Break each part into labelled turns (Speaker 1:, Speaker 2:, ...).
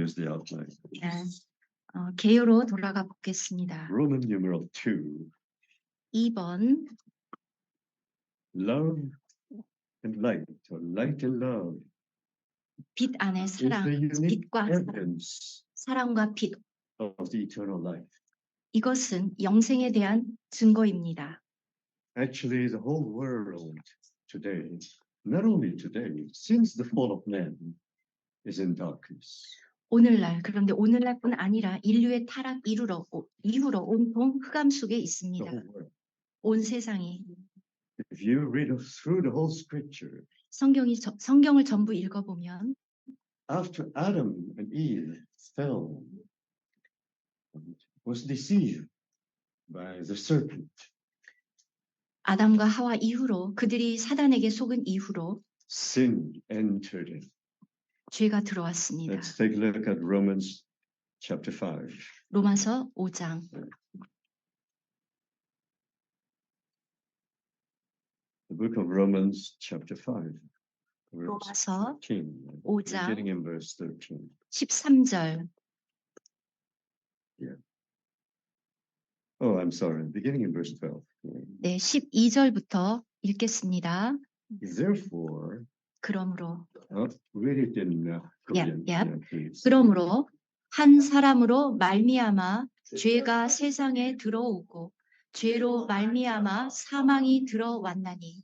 Speaker 1: Here's the outline.
Speaker 2: 네, 개요로 돌아가 보겠습니다.
Speaker 1: Roman numeral 2.
Speaker 2: 2번
Speaker 1: Love and light, or light and love,
Speaker 2: 빛 안에
Speaker 1: is
Speaker 2: 사랑,
Speaker 1: the unique
Speaker 2: 빛과 사랑,
Speaker 1: evidence
Speaker 2: 사랑과 빛.
Speaker 1: of the eternal life.
Speaker 2: 이것은 영생에 대한 증거입니다.
Speaker 1: Actually, the whole world today, not only today, since the fall of man, is in darkness.
Speaker 2: 그런데 오늘날뿐 아니라 인류의 타락 이후로 온통 흑암 속에
Speaker 1: The
Speaker 2: 있습니다.
Speaker 1: whole world.
Speaker 2: 온 세상이.
Speaker 1: If you read through the whole scripture,
Speaker 2: 성경을 전부 읽어보면
Speaker 1: after Adam and Eve fell, was deceived by the serpent,
Speaker 2: 아담과 하와 이후로 그들이 사단에게 속은 이후로
Speaker 1: sin entered in.
Speaker 2: 죄가 들어왔습니다.
Speaker 1: Let's take a look at Romans chapter 5.
Speaker 2: 로마서 5장.
Speaker 1: The book of Romans chapter 5. Verse
Speaker 2: 로마서
Speaker 1: 13,
Speaker 2: 5장
Speaker 1: beginning in verse 13.
Speaker 2: 13절.
Speaker 1: Oh, I'm sorry, beginning in verse 12.
Speaker 2: 네, 12절부터 읽겠습니다.
Speaker 1: Therefore,
Speaker 2: 그러므로
Speaker 1: read it in Korean, please.
Speaker 2: 그러므로 한 사람으로 말미암아 죄가 세상에 들어오고 죄로 말미암아 사망이 들어왔나니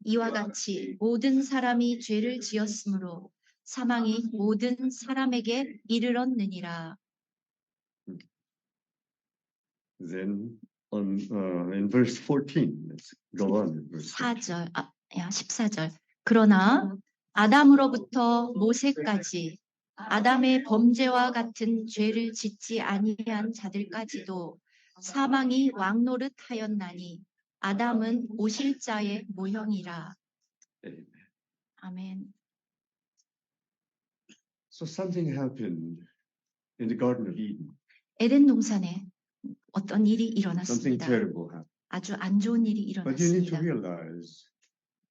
Speaker 2: 이와 같이 모든 사람이 죄를 지었으므로 사망이 모든 사람에게 이르렀느니라.
Speaker 1: Then in verse 14, let's go on in verse 14.
Speaker 2: 14절. 그러나 아담으로부터 모세까지 아담의 범죄와 같은 죄를 짓지 아니한 자들까지도 사망이 왕노릇하였나니 아담은 오실 자의 모형이라.
Speaker 1: Amen.
Speaker 2: 아멘.
Speaker 1: So something happened in the Garden of Eden.
Speaker 2: 에덴 동산에 어떤 일이
Speaker 1: Something
Speaker 2: 일어났습니다.
Speaker 1: terrible happened.
Speaker 2: 아주 안 좋은 일이
Speaker 1: But you need to
Speaker 2: 일어났습니다.
Speaker 1: realize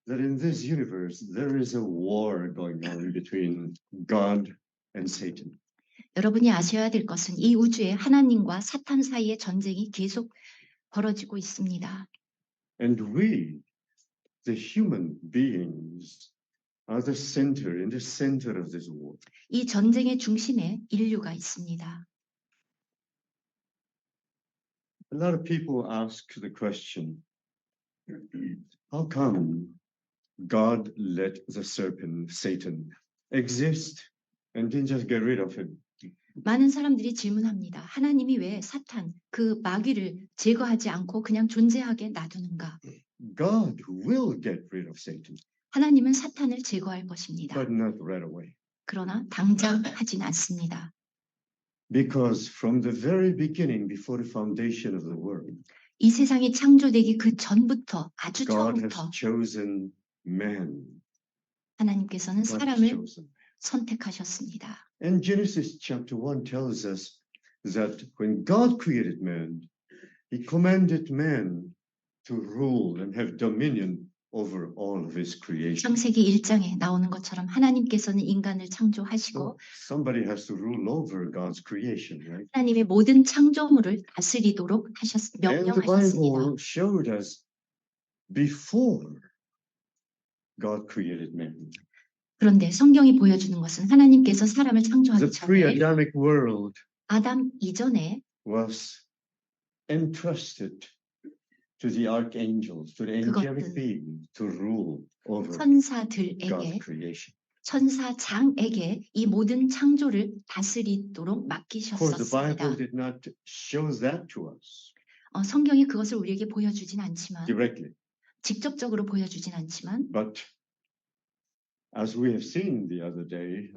Speaker 1: that in this universe there is a war going on between God and Satan.
Speaker 2: 여러분이 아셔야 될 것은 이 우주에 하나님과 사탄 사이의 전쟁이 계속 벌어지고 있습니다.
Speaker 1: And we, the human beings, are the center, in the center of this war.
Speaker 2: 이 전쟁의 중심에 인류가 있습니다.
Speaker 1: A lot of people ask the question, how come God let the serpent, Satan, exist and didn't just get rid of him?
Speaker 2: 많은 사람들이 질문합니다. 하나님이 왜 사탄, 그 마귀를 제거하지 않고 그냥 존재하게 놔두는가?
Speaker 1: God will get rid of Satan,
Speaker 2: 하나님은 사탄을 제거할 것입니다.
Speaker 1: but not right away.
Speaker 2: 그러나 당장 하진 않습니다.
Speaker 1: Because from the very beginning, before the foundation of the world,
Speaker 2: 이 세상이 창조되기 그 전부터, 아주
Speaker 1: God has
Speaker 2: 처음부터
Speaker 1: chosen man.
Speaker 2: 하나님께서는
Speaker 1: God has
Speaker 2: 사람을
Speaker 1: chosen.
Speaker 2: 선택하셨습니다.
Speaker 1: And Genesis chapter 1 tells us that when God created man, he commanded man to rule and have dominion over all of his creation.
Speaker 2: 창세기 1장에 나오는 것처럼 하나님께서는 인간을 창조하시고
Speaker 1: So somebody has to rule over God's creation, right?
Speaker 2: 하나님의 모든 창조물을 다스리도록
Speaker 1: And the
Speaker 2: 명령하셨습니다.
Speaker 1: Bible showed us before God created man.
Speaker 2: 그런데 성경이 보여주는 것은 하나님께서 사람을
Speaker 1: The
Speaker 2: 창조하기 전에
Speaker 1: pre-Adamic world
Speaker 2: 아담 이전에
Speaker 1: was entrusted to the archangels, to the angelic
Speaker 2: 그것은
Speaker 1: beings to rule over God's
Speaker 2: 천사들에게
Speaker 1: creation.
Speaker 2: 천사장에게 이 모든 창조를 다스리도록
Speaker 1: Of course, the Bible
Speaker 2: 맡기셨습니다.
Speaker 1: did not show that to us
Speaker 2: 성경이 그것을 우리에게 보여주진 않지만
Speaker 1: directly.
Speaker 2: 직접적으로 보여주진 않지만
Speaker 1: But as we have seen the other day,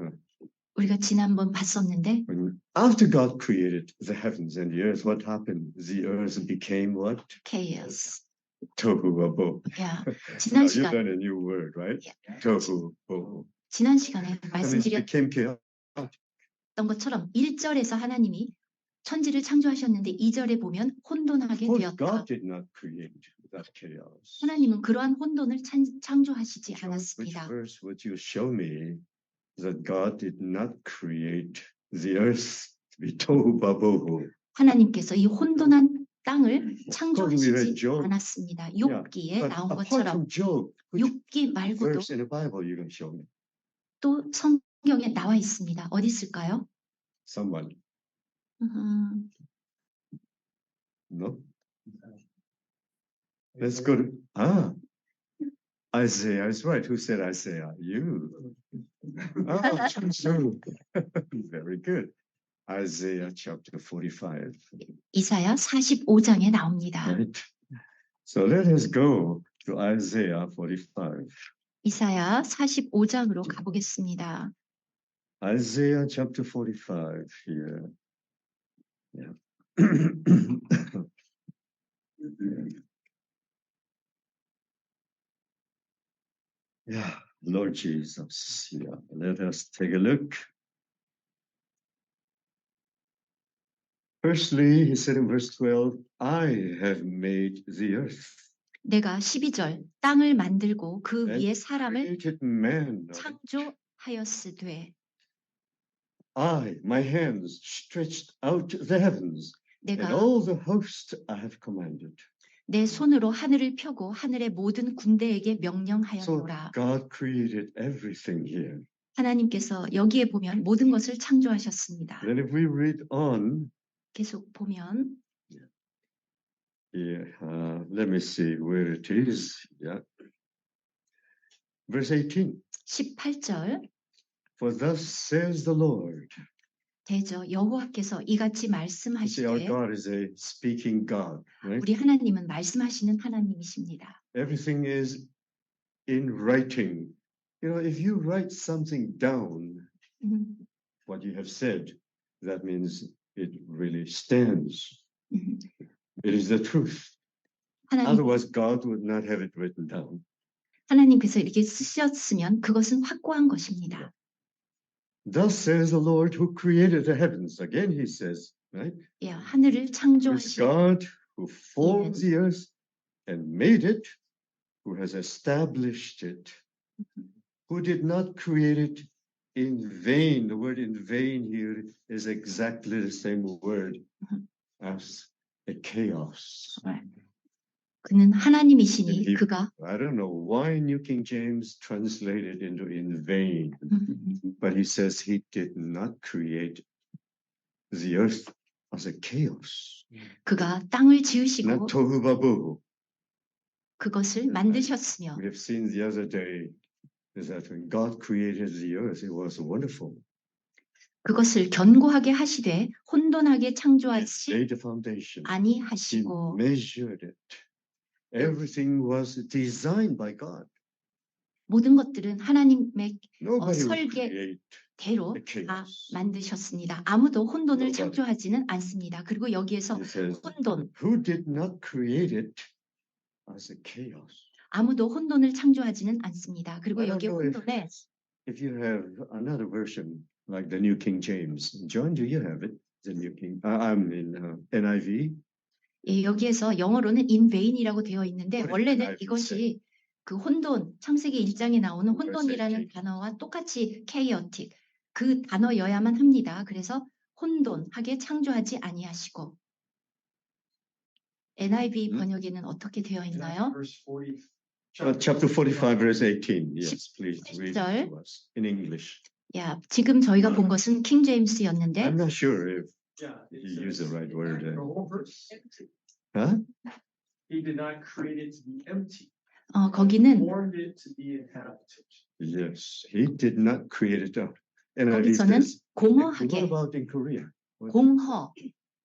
Speaker 2: 우리가 지난번 봤었는데
Speaker 1: when after God created the heavens and the earth, what happened? The earth became what?
Speaker 2: chaos.
Speaker 1: Tohu wabohu.
Speaker 2: 야,
Speaker 1: Now
Speaker 2: 지난
Speaker 1: you
Speaker 2: 시간
Speaker 1: learned a new word, right? Tohu wabohu.
Speaker 2: 지난 시간에
Speaker 1: And it
Speaker 2: 말씀드렸던
Speaker 1: became chaos.
Speaker 2: 것처럼 1절에서 하나님이 천지를 창조하셨는데 2절에 보면 혼돈하게
Speaker 1: Of course,
Speaker 2: 되었다.
Speaker 1: God did not create that chaos.
Speaker 2: 하나님은 그러한 혼돈을 창조하시지
Speaker 1: Which
Speaker 2: 않았습니다.
Speaker 1: verse would you show me that God did not create the earth to be tohu babohu.
Speaker 2: 하나님께서 이 혼돈한 땅을
Speaker 1: we read
Speaker 2: 창조하시지
Speaker 1: Job.
Speaker 2: 않았습니다.
Speaker 1: Yeah,
Speaker 2: 욥기에
Speaker 1: but
Speaker 2: 나온
Speaker 1: apart
Speaker 2: 것처럼
Speaker 1: from Job, which
Speaker 2: 욥기 말고도
Speaker 1: verse in the Bible you can show me?
Speaker 2: 또 성경에 나와 있습니다. 어디 있을까요?
Speaker 1: Someone? No? Let's go to Isaiah is right. Who said Isaiah? You. Oh, true. Very good. Isaiah chapter 45.
Speaker 2: 이사야 45장에 나옵니다.
Speaker 1: Right. So let us go to Isaiah 45.
Speaker 2: 이사야 45장으로 가보겠습니다.
Speaker 1: Isaiah chapter 45 here. Yeah. Yeah, Lord Jesus. Yeah, let us take a look. Firstly, he said in verse 12, I have made the earth.
Speaker 2: 내가 12절 땅을 만들고 그
Speaker 1: and
Speaker 2: 위에 사람을
Speaker 1: created man.
Speaker 2: 창조하였으되
Speaker 1: My hands stretched out the heavens, and
Speaker 2: 내가
Speaker 1: all the host I have commanded.
Speaker 2: 내 손으로 하늘을 펴고 하늘의 모든 군대에게
Speaker 1: So
Speaker 2: 명령하였노라.
Speaker 1: God created everything here.
Speaker 2: 하나님께서 여기에 보면 모든 것을 창조하셨습니다.
Speaker 1: Then if we read on,
Speaker 2: 계속 보면
Speaker 1: let me see where it is. Yeah. Verse 18.
Speaker 2: 18절
Speaker 1: For thus says the Lord.
Speaker 2: 대저 여호와께서 이같이
Speaker 1: You see, our
Speaker 2: 말씀하시되
Speaker 1: God is a speaking God, right?
Speaker 2: 우리 하나님은 말씀하시는 하나님이십니다.
Speaker 1: Everything is in writing. You know, if you write something down, what you have said, that means it really stands. It is the truth. Otherwise, God would not have it written down.
Speaker 2: 하나님께서 이렇게 쓰셨으면 그것은 확고한 것입니다.
Speaker 1: Thus says the Lord who created the heavens. Again, he says, right?
Speaker 2: 예, 하늘을
Speaker 1: It's
Speaker 2: 창조하신
Speaker 1: God who formed the earth and made it, who has established it, who did not create it in vain. The word in vain here is exactly the same word as a chaos.
Speaker 2: 그는 하나님이시니
Speaker 1: And
Speaker 2: 그가
Speaker 1: I don't know why New King James translated into in vain, but he says he did not create the earth as a chaos.
Speaker 2: 그가 땅을 지으시고
Speaker 1: Not tohu babohu.
Speaker 2: 그것을 만드셨으며
Speaker 1: We have seen the other day is that when God created the earth, it was wonderful.
Speaker 2: 그것을 견고하게 하시되 혼돈하게
Speaker 1: He
Speaker 2: 창조하지
Speaker 1: laid the foundation. He
Speaker 2: 아니하시고
Speaker 1: measured it. Everything was designed by God.
Speaker 2: 모든 것들은 하나님의
Speaker 1: Nobody would
Speaker 2: 설계
Speaker 1: create
Speaker 2: 대로
Speaker 1: a
Speaker 2: 다
Speaker 1: chaos.
Speaker 2: 만드셨습니다. 아무도 혼돈을
Speaker 1: Nobody.
Speaker 2: 창조하지는 않습니다. 그리고 여기에서
Speaker 1: He says,
Speaker 2: 혼돈,
Speaker 1: who did not create it as a chaos?
Speaker 2: 아무도 혼돈을 창조하지는 않습니다. 그리고
Speaker 1: I don't
Speaker 2: 여기
Speaker 1: know
Speaker 2: 혼돈에
Speaker 1: if you have another version like the New King James. John, do you have it? The New King. I'm in NIV.
Speaker 2: 예, 여기에서 영어로는 in vain이라고 되어 있는데
Speaker 1: What did
Speaker 2: 원래는
Speaker 1: NIV
Speaker 2: 이것이 그 혼돈, 창세기 1장에 나오는
Speaker 1: Verse
Speaker 2: 혼돈이라는
Speaker 1: 18.
Speaker 2: 단어와 똑같이 chaotic 그 단어여야만 합니다. 그래서 혼돈하게 창조하지 아니하시고 NIV 번역에는 어떻게 되어 있나요?
Speaker 3: Verse 40.
Speaker 1: Chapter 45, verse 18. Yes, please read
Speaker 2: 18절.
Speaker 1: to us in English.
Speaker 2: 야, 지금 저희가 본 것은 킹 제임스였는데
Speaker 1: I'm not sure if
Speaker 3: Yeah, it
Speaker 1: you use
Speaker 3: says,
Speaker 1: the right word.
Speaker 3: the whole verse.
Speaker 1: Huh?
Speaker 3: He did not create it to be empty.
Speaker 2: 거기는
Speaker 3: Formed it to be inhabited.
Speaker 1: Yes, he did not create it up. NIV
Speaker 2: 거기서는
Speaker 1: says,
Speaker 2: 공허하게
Speaker 1: what about in Korea?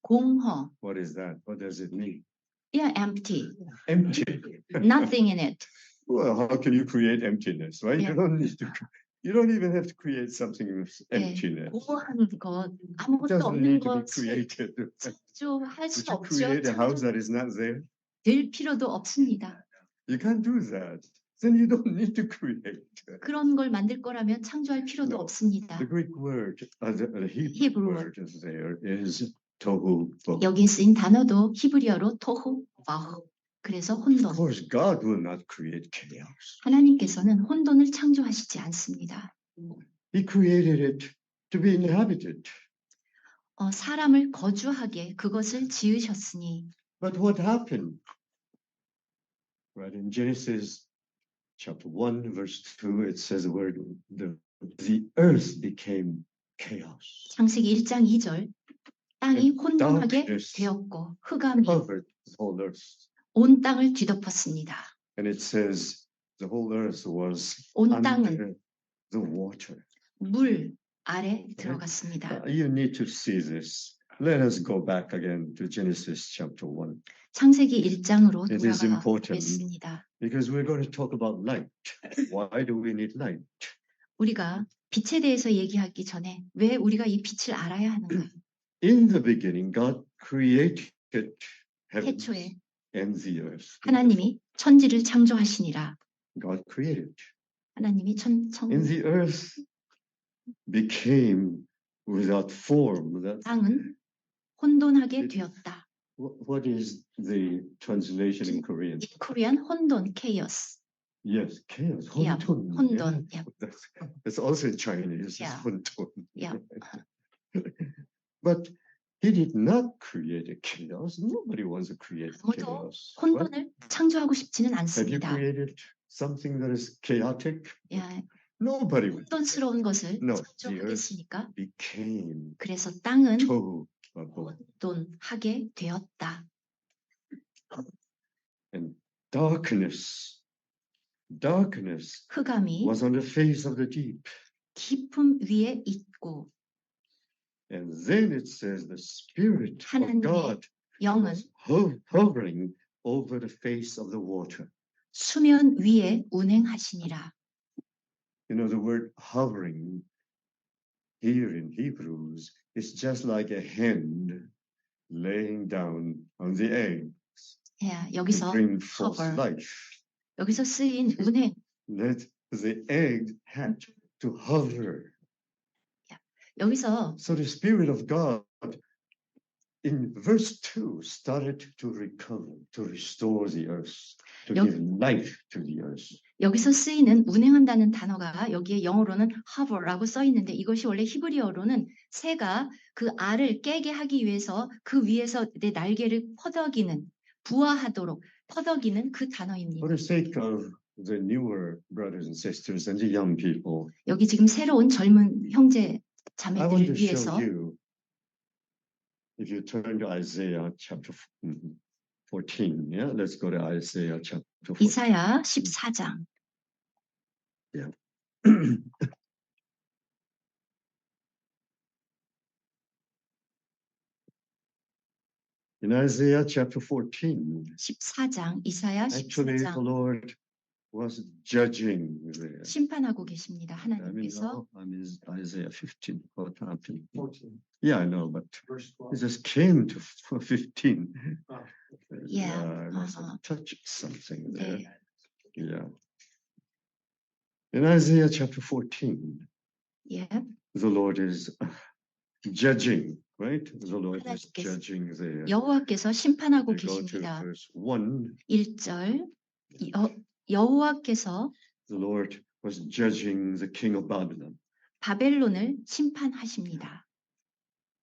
Speaker 2: 공허.
Speaker 1: What is that? What does it mean?
Speaker 2: Yeah, empty.
Speaker 1: Empty.
Speaker 2: Nothing in it.
Speaker 1: Well, how can you create emptiness, right?
Speaker 2: Yeah.
Speaker 1: You don't need to. You don't even have to create something with emptiness.
Speaker 2: 공허한 것,
Speaker 1: It
Speaker 2: 아무것도
Speaker 1: doesn't
Speaker 2: 없는
Speaker 1: need to be
Speaker 2: 것을
Speaker 1: created.
Speaker 2: 창조할 수
Speaker 1: Would you
Speaker 2: 없죠.
Speaker 1: create a house that is not there?
Speaker 2: 될 필요도 없습니다.
Speaker 1: You can't do that. Then you don't need to create.
Speaker 2: 그런 걸 만들 거라면 창조할 필요도
Speaker 1: No.
Speaker 2: 없습니다.
Speaker 1: The Greek word, the Hebrew
Speaker 2: Hebrew
Speaker 1: word is there is tohu bohu.
Speaker 2: 여기 쓰인 단어도 히브리어로 토후 바후. 그래서
Speaker 1: Of
Speaker 2: 혼돈.
Speaker 1: course, God will not create chaos.
Speaker 2: 하나님께서는 혼돈을 창조하시지 않습니다.
Speaker 1: He created it to be inhabited.
Speaker 2: 사람을 거주하게 그것을 지으셨으니.
Speaker 1: But what happened? Right in Genesis chapter 1, verse 2, it says the word, the earth became chaos,
Speaker 2: 창세기 1장 2절 땅이 혼돈하게
Speaker 1: darkness
Speaker 2: 되었고 흑암이
Speaker 1: covered the whole earth.
Speaker 2: 온 땅을 뒤덮었습니다.
Speaker 1: And it says the whole earth was
Speaker 2: 온
Speaker 1: under
Speaker 2: 땅은
Speaker 1: the water.
Speaker 2: 물 아래 들어갔습니다.
Speaker 1: You need to see this. Let us go back again to Genesis chapter 1,
Speaker 2: 창세기 1장으로
Speaker 1: It is
Speaker 2: 돌아가
Speaker 1: important.
Speaker 2: 보겠습니다.
Speaker 1: because we're going to talk about light. Why do we need light?
Speaker 2: 우리가 빛에 대해서 얘기하기 전에 왜 우리가 이 빛을 알아야 하는가?
Speaker 1: In the beginning, God created heaven
Speaker 2: 태초에
Speaker 1: and the earth.
Speaker 2: 하나님이 천지를 창조하시니라.
Speaker 1: God created.
Speaker 2: 하나님이
Speaker 1: And the earth became without form.
Speaker 2: 땅은 혼돈하게 되었다.
Speaker 1: What is the translation in Korean?
Speaker 2: In Korean, 혼돈, chaos.
Speaker 1: Yes, chaos.
Speaker 2: Yeah,
Speaker 1: 혼돈.
Speaker 2: 혼돈.
Speaker 1: Yeah.
Speaker 2: Yeah.
Speaker 1: That's also in Chinese.
Speaker 2: Yeah.
Speaker 1: It's 혼돈.
Speaker 2: Yeah.
Speaker 1: But he did not create a chaos. Nobody wants to create
Speaker 2: 아무도
Speaker 1: chaos. What?
Speaker 2: 혼돈을 창조하고 싶지는
Speaker 1: Have you
Speaker 2: 않습니다.
Speaker 1: created something that is chaotic?
Speaker 2: 야,
Speaker 1: Nobody would.
Speaker 2: 혼돈스러운 것을
Speaker 1: No,
Speaker 2: 창조하겠습니까?
Speaker 1: Became
Speaker 2: 그래서 땅은
Speaker 1: tohu vabohu.
Speaker 2: 혼돈하게 되었다.
Speaker 1: And darkness
Speaker 2: 흑암이
Speaker 1: was on the face of the deep.
Speaker 2: 깊음 위에 있고
Speaker 1: And then it says the Spirit of
Speaker 2: 하나님의
Speaker 1: God
Speaker 2: 영은
Speaker 1: was hovering over the face of the water.
Speaker 2: 수면 위에 운행하시니라.
Speaker 1: You know, the word hovering here in Hebrews is just like a hen laying down on the egg
Speaker 2: 야,
Speaker 1: to
Speaker 2: 여기서
Speaker 1: bring forth
Speaker 2: hover.
Speaker 1: life.
Speaker 2: 여기서 쓰인 운행,
Speaker 1: That the egg had to hover.
Speaker 2: 여기서
Speaker 1: So the Spirit of God in verse 2 started to recover, to restore the earth, to
Speaker 2: 여-
Speaker 1: give life to the earth.
Speaker 2: 여기서 쓰이는 운행한다는 단어가 여기에 영어로는 hover라고 써 있는데 이것이 원래 히브리어로는 새가 그 알을 깨게 하기 위해서 그 위에서 내 날개를 퍼덕이는 부화하도록 퍼덕이는 그 단어입니다.
Speaker 1: For the sake of the newer brothers and sisters and the young people,
Speaker 2: 여기 지금 새로운 젊은 형제
Speaker 1: I want to
Speaker 2: 자매들을 위해서
Speaker 1: show you, if you turn to Isaiah chapter 14, yeah, let's go to Isaiah chapter 14.
Speaker 2: 이사야 14장
Speaker 1: In Isaiah chapter 14,
Speaker 2: 14장 이사야
Speaker 1: actually the
Speaker 2: 14장
Speaker 1: Lord was judging there.
Speaker 2: 심판하고 계십니다.
Speaker 1: I mean,
Speaker 2: 하나님께서
Speaker 1: no, I mean Isaiah 15. What happened?
Speaker 3: 14,
Speaker 1: Yeah, I know, but
Speaker 3: verse
Speaker 1: it
Speaker 3: 12.
Speaker 1: just came to 15.
Speaker 2: Yeah,
Speaker 1: I must
Speaker 2: uh-huh.
Speaker 1: have touched something there.
Speaker 2: 네,
Speaker 1: Yeah. In Isaiah chapter 14,
Speaker 2: 예,
Speaker 1: the Lord is judging, right? The Lord is
Speaker 2: 하나님께서
Speaker 1: judging there.
Speaker 2: 여호와께서 심판하고
Speaker 1: We go to
Speaker 2: 계십니다.
Speaker 1: verse 1.
Speaker 2: 1절 여호와께서
Speaker 1: The Lord was judging the king of Babylon
Speaker 2: 바벨론을 심판하십니다.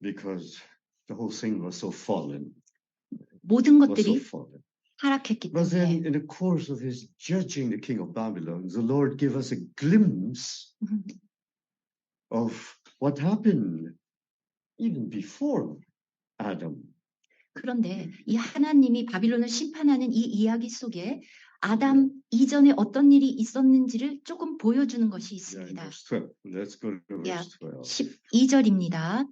Speaker 1: because the whole thing was so fallen.
Speaker 2: 모든
Speaker 1: Was so
Speaker 2: 것들이
Speaker 1: fallen.
Speaker 2: 타락했기
Speaker 1: But then
Speaker 2: 때문에
Speaker 1: in the course of his judging the king of Babylon, the Lord gave us a glimpse of what happened even before Adam.
Speaker 2: 그런데 이 하나님이 바빌론을 심판하는 이 이야기 속에 아담 이전에 어떤 일이 있었는지를 조금 보여주는 것이
Speaker 1: Yeah, in
Speaker 2: 있습니다.
Speaker 1: verse 12. Let's go to
Speaker 2: Yeah.
Speaker 1: verse 12.
Speaker 2: 12절입니다.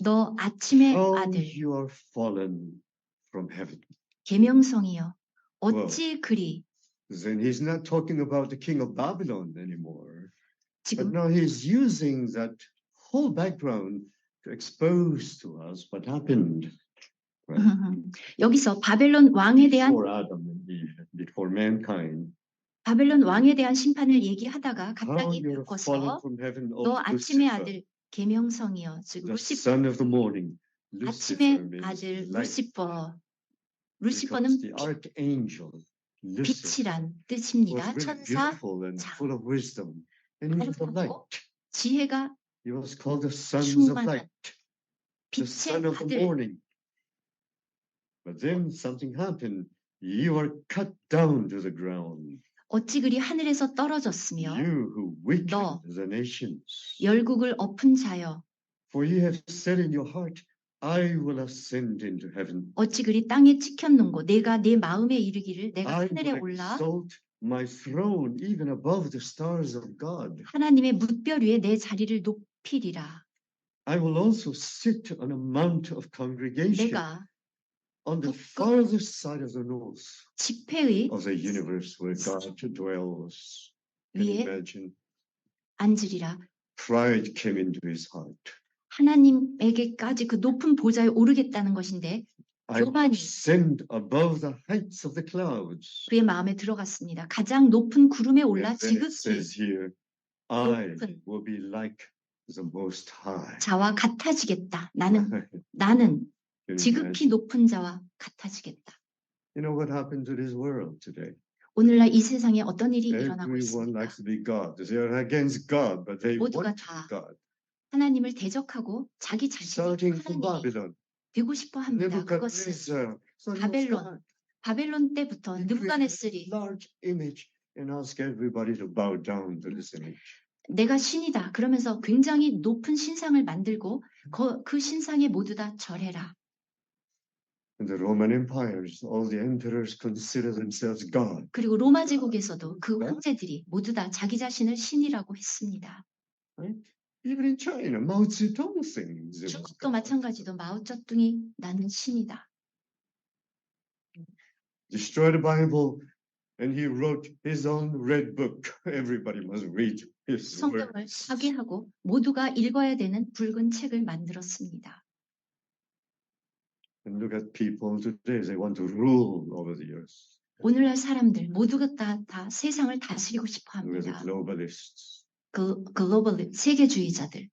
Speaker 2: 너 아침의
Speaker 1: How
Speaker 2: 아들
Speaker 1: you are fallen from heaven.
Speaker 2: 계명성이여 어찌 그리
Speaker 1: Then he's not talking about the king of Babylon anymore. But
Speaker 2: 지금
Speaker 1: now he's using that whole background to expose to us what happened
Speaker 2: 여기서 바벨론 왕에 대한
Speaker 1: before Adam and Eve, before mankind.
Speaker 2: 바벨론 왕에 대한 심판을 얘기하다가
Speaker 1: How
Speaker 2: 갑자기
Speaker 1: you're fallen
Speaker 2: 바꿔서
Speaker 1: from heaven,
Speaker 2: 너
Speaker 1: O
Speaker 2: 아침의
Speaker 1: Lucifer,
Speaker 2: 아들 계명성이여 즉
Speaker 1: the
Speaker 2: 루시퍼
Speaker 1: son of the morning. Lucifer
Speaker 2: 아침의
Speaker 1: means
Speaker 2: 아들
Speaker 1: light,
Speaker 2: 루시퍼
Speaker 1: because
Speaker 2: 루시퍼는
Speaker 1: the archangel Lucifer
Speaker 2: 빛이란
Speaker 1: was
Speaker 2: 뜻입니다.
Speaker 1: very
Speaker 2: 천사
Speaker 1: beautiful and
Speaker 2: 장.
Speaker 1: full of wisdom, and he was a light.
Speaker 2: 아름답고 지혜가
Speaker 1: He was called the sons of
Speaker 2: 충만한
Speaker 1: light. the
Speaker 2: 빛의
Speaker 1: son of the
Speaker 2: 아들.
Speaker 1: morning. But then something happened. You are cut down to the ground.
Speaker 2: 어찌 그리 하늘에서 떨어졌으며
Speaker 1: You who weaken
Speaker 2: 너
Speaker 1: the nations.
Speaker 2: 열국을 엎은 자여
Speaker 1: For you have said in your heart, I will ascend into heaven.
Speaker 2: 어찌 그리 땅에 찍혔는고 내가 내 마음에 이르기를 내가
Speaker 1: I
Speaker 2: 하늘에
Speaker 1: will
Speaker 2: 올라
Speaker 1: exalt my throne even above the stars of God.
Speaker 2: 하나님의 뭇별 위에 내 자리를 높이리라.
Speaker 1: I will also sit on a mount of congregation
Speaker 2: 내가
Speaker 1: on the
Speaker 2: 북극
Speaker 1: farthest side of the north
Speaker 2: 집회의
Speaker 1: of the universe where God dwells. Can you
Speaker 2: 위에
Speaker 1: imagine?
Speaker 2: 앉으리라.
Speaker 1: Pride came into his heart.
Speaker 2: 하나님에게까지 그 높은 보좌에 오르겠다는 것인데
Speaker 1: I
Speaker 2: 교만이
Speaker 1: ascend above the heights of the clouds.
Speaker 2: 그의 마음에 들어갔습니다. 가장 높은 구름에 올라
Speaker 1: And then it
Speaker 2: 지극히
Speaker 1: says here, I
Speaker 2: 높은
Speaker 1: will be like the Most High.
Speaker 2: 자와 같아지겠다. 나는
Speaker 1: Can you
Speaker 2: 지극히
Speaker 1: imagine?
Speaker 2: 높은 자와 같아지겠다.
Speaker 1: You know what happened to this world today?
Speaker 2: 오늘날 이 세상에 어떤 일이 일어나고
Speaker 1: Everyone
Speaker 2: 있습니까?
Speaker 1: likes to be God. They are against God, but they
Speaker 2: 모두가
Speaker 1: want to
Speaker 2: 다
Speaker 1: be God.
Speaker 2: 하나님을 대적하고 자기 자신이
Speaker 1: Starting from
Speaker 2: 하나님이
Speaker 1: Babylon,
Speaker 2: 되고 싶어 합니다. 그것은
Speaker 1: Nebuchadnezzar, son of
Speaker 2: 바벨론,
Speaker 1: God,
Speaker 2: 바벨론 때부터
Speaker 1: he created a
Speaker 2: 느부갓네살이
Speaker 1: large image and asked everybody to bow down to this image.
Speaker 2: 내가 신이다. 그러면서 굉장히 높은 신상을 만들고 그 신상에 모두 다 절해라.
Speaker 1: In the Roman empires, all the emperors consider themselves God.
Speaker 2: 그리고 로마 제국에서도 그 황제들이 모두 다 자기 자신을 신이라고 했습니다.
Speaker 1: Right? Even in China, Mao Zedong thinks it was
Speaker 2: 중국도
Speaker 1: God.
Speaker 2: 마찬가지도 마오쩌둥이 나는 신이다.
Speaker 1: Destroyed the Bible, and he wrote his own red book. Everybody must read his
Speaker 2: 성경을
Speaker 1: words.
Speaker 2: 파괴하고 모두가 읽어야 되는 붉은 책을 만들었습니다.
Speaker 1: And look at people today; they want to rule over the earth.
Speaker 2: 오늘날 사람들 모두가 다 세상을 다스리고 싶어
Speaker 1: Look at the
Speaker 2: 합니다.
Speaker 1: globalists.
Speaker 2: 그 글로벌 세계주의자들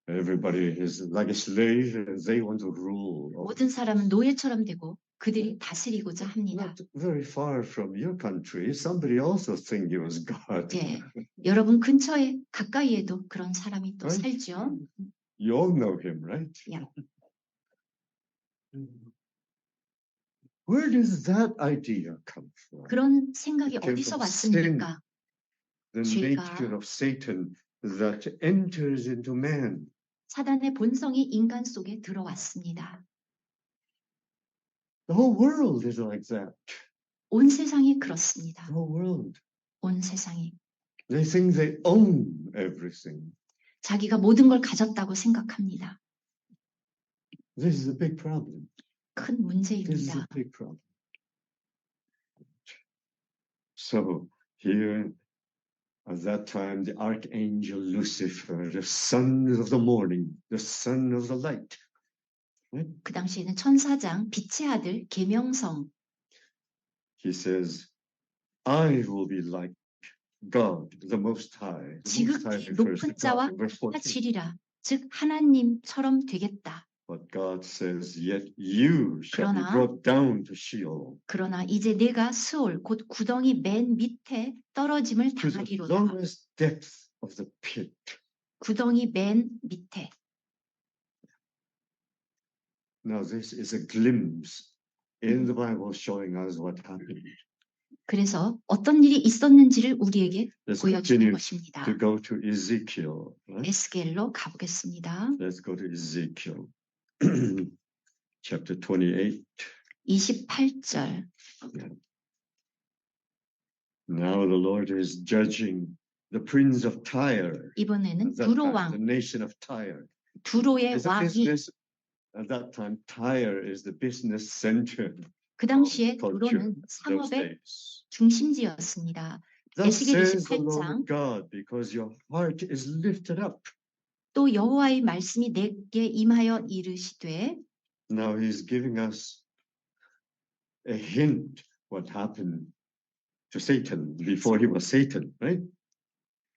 Speaker 1: Everybody is like a slave, and they want to rule. over
Speaker 2: 모든 사람은 노예처럼 되고 그들이 다스리고자 합니다.
Speaker 1: Not very far from your country, somebody also think he was God.
Speaker 2: 예, 여러분 근처에 가까이에도 그런 사람이 또
Speaker 1: Right?
Speaker 2: 살죠.
Speaker 1: You all know him, right?
Speaker 2: Yeah.
Speaker 1: Where does that idea come from?
Speaker 2: 그런 생각이
Speaker 1: It came
Speaker 2: 어디서
Speaker 1: from
Speaker 2: 왔습니까?
Speaker 1: The
Speaker 2: 죄가
Speaker 1: nature of Satan that enters into man.
Speaker 2: 사단의 본성이 인간 속에 들어왔습니다.
Speaker 1: The whole world is like that.
Speaker 2: 온 세상이 그렇습니다.
Speaker 1: The whole world.
Speaker 2: 온 세상이
Speaker 1: They think they own everything.
Speaker 2: 자기가 모든 걸 가졌다고 생각합니다.
Speaker 1: This is a big problem.
Speaker 2: 큰
Speaker 1: This is a
Speaker 2: 문제입니다.
Speaker 1: big problem. So here at that time, the archangel Lucifer, the son of the morning, the son of the light,
Speaker 2: 그 당시에는 천사장 빛의 아들 계명성
Speaker 1: he says, I will be like God, the Most High. The Most High
Speaker 2: 지극히
Speaker 1: refers to
Speaker 2: 높은 자와
Speaker 1: God in verse 14.
Speaker 2: 같아지리라. 즉 하나님처럼 되겠다.
Speaker 1: But God says, yet you shall be
Speaker 2: 그러나-
Speaker 1: brought down to Sheol,
Speaker 2: 그러나 이제 내가 스올 곧 구덩이 맨 밑에 떨어짐을
Speaker 1: to the
Speaker 2: 당하리로다.
Speaker 1: lowest depth of the pit.
Speaker 2: 구덩이 맨 밑에.
Speaker 1: Now this is a glimpse in the Bible showing us what happened.
Speaker 2: 그래서 어떤 일이 있었는지를 우리에게
Speaker 1: Let's
Speaker 2: 보여주는
Speaker 1: continue
Speaker 2: 것입니다.
Speaker 1: to go to Ezekiel. Right?
Speaker 2: 에스겔로 가보겠습니다.
Speaker 1: Let's go to Ezekiel, chapter 28.
Speaker 2: 28절.
Speaker 1: Now the Lord is judging the prince of Tyre.
Speaker 2: 이번에는
Speaker 1: At that
Speaker 2: 두로
Speaker 1: time,
Speaker 2: 왕,
Speaker 1: the nation of Tyre.
Speaker 2: 두로의
Speaker 1: It's a
Speaker 2: 왕이
Speaker 1: business, at that time, Tyre is the business center
Speaker 2: 그 당시에
Speaker 1: culture
Speaker 2: 두로는
Speaker 1: those
Speaker 2: 상업의
Speaker 1: days.
Speaker 2: 중심지였습니다.
Speaker 1: Thus
Speaker 2: 에스겔
Speaker 1: says the
Speaker 2: 28장.
Speaker 1: Lord God, because your heart is lifted up.
Speaker 2: 또 여호와의 말씀이 내게 임하여 이르시되
Speaker 1: Now he's giving us a hint what happened to Satan before he was Satan, right?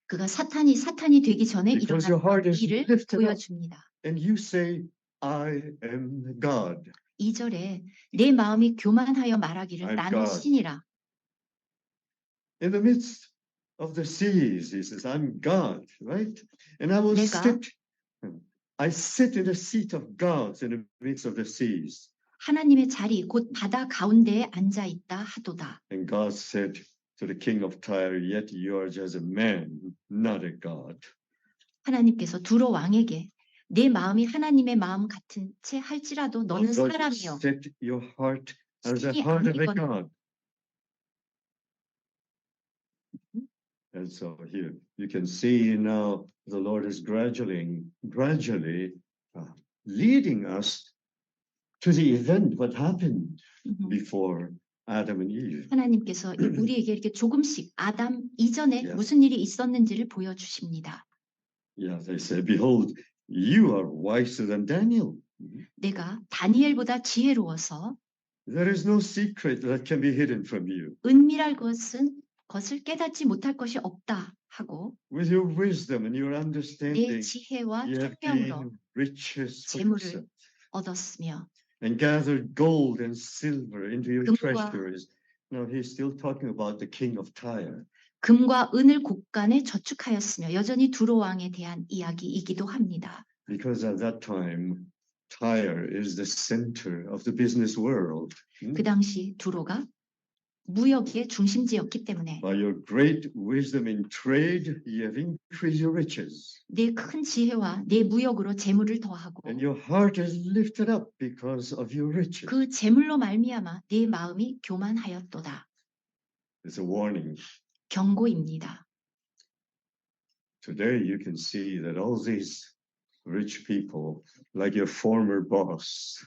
Speaker 2: 그가 사탄이 되기 전에
Speaker 1: Because your
Speaker 2: 일어난
Speaker 1: heart is
Speaker 2: 일을
Speaker 1: lifted up.
Speaker 2: 보여줍니다.
Speaker 1: And you say, I am God.
Speaker 2: 2절에 내 마음이 교만하여 말하기를
Speaker 1: I'm
Speaker 2: 나는
Speaker 1: God.
Speaker 2: 신이라.
Speaker 1: In the midst of the seas, he says, I'm God, right? And I will
Speaker 2: 내가
Speaker 1: sit I sit in the seat of gods in the midst of the seas.
Speaker 2: 하나님의 자리 곧 바다 가운데에 앉아 있다 하도다.
Speaker 1: And God said to the king of Tyre, yet you are just a man, not a god.
Speaker 2: 하나님께서 두로 왕에게 내 마음이 하나님의 마음 같은 채 할지라도 너는
Speaker 1: Although you
Speaker 2: 사람이요
Speaker 1: set your heart as the
Speaker 2: 신이
Speaker 1: heart of a
Speaker 2: 아니거늘.
Speaker 1: god. And so here you can see now the Lord is gradually leading us to the event what happened before Adam and Eve.
Speaker 2: 하나님께서 우리에게 이렇게 조금씩 아담 이전에
Speaker 1: Yeah.
Speaker 2: 무슨 일이 있었는지를 보여주십니다.
Speaker 1: Yeah, they say, behold, you are wiser than Daniel.
Speaker 2: 내가 다니엘보다 지혜로워서
Speaker 1: There is no secret that can be hidden from you.
Speaker 2: 은밀할 것을 깨닫지 못할 것이 없다 하고
Speaker 1: With your wisdom and your
Speaker 2: 내
Speaker 1: understanding,
Speaker 2: 지혜와
Speaker 1: you have
Speaker 2: 총명으로
Speaker 1: gained riches for
Speaker 2: 재물을
Speaker 1: yourself
Speaker 2: 얻었으며
Speaker 1: and gathered gold and silver into your
Speaker 2: 금과
Speaker 1: treasuries. Now he's still talking about the king of Tyre.
Speaker 2: 금과 은을 곳간에 저축하였으며 여전히 두로 왕에 대한 이야기이기도 합니다.
Speaker 1: Because at that time, Tyre is the center of the business world.
Speaker 2: 그 당시 두로가 무역의 중심지였기 때문에
Speaker 1: By your great wisdom in trade, you have increased your riches.
Speaker 2: 내 큰 지혜와 내 무역으로 재물을 더하고
Speaker 1: And your heart is lifted up because of your riches.
Speaker 2: 그 재물로 말미암아 내 마음이 교만하였도다.
Speaker 1: It's a warning.
Speaker 2: 경고입니다.
Speaker 1: Today you can see that all these rich people, like your former boss,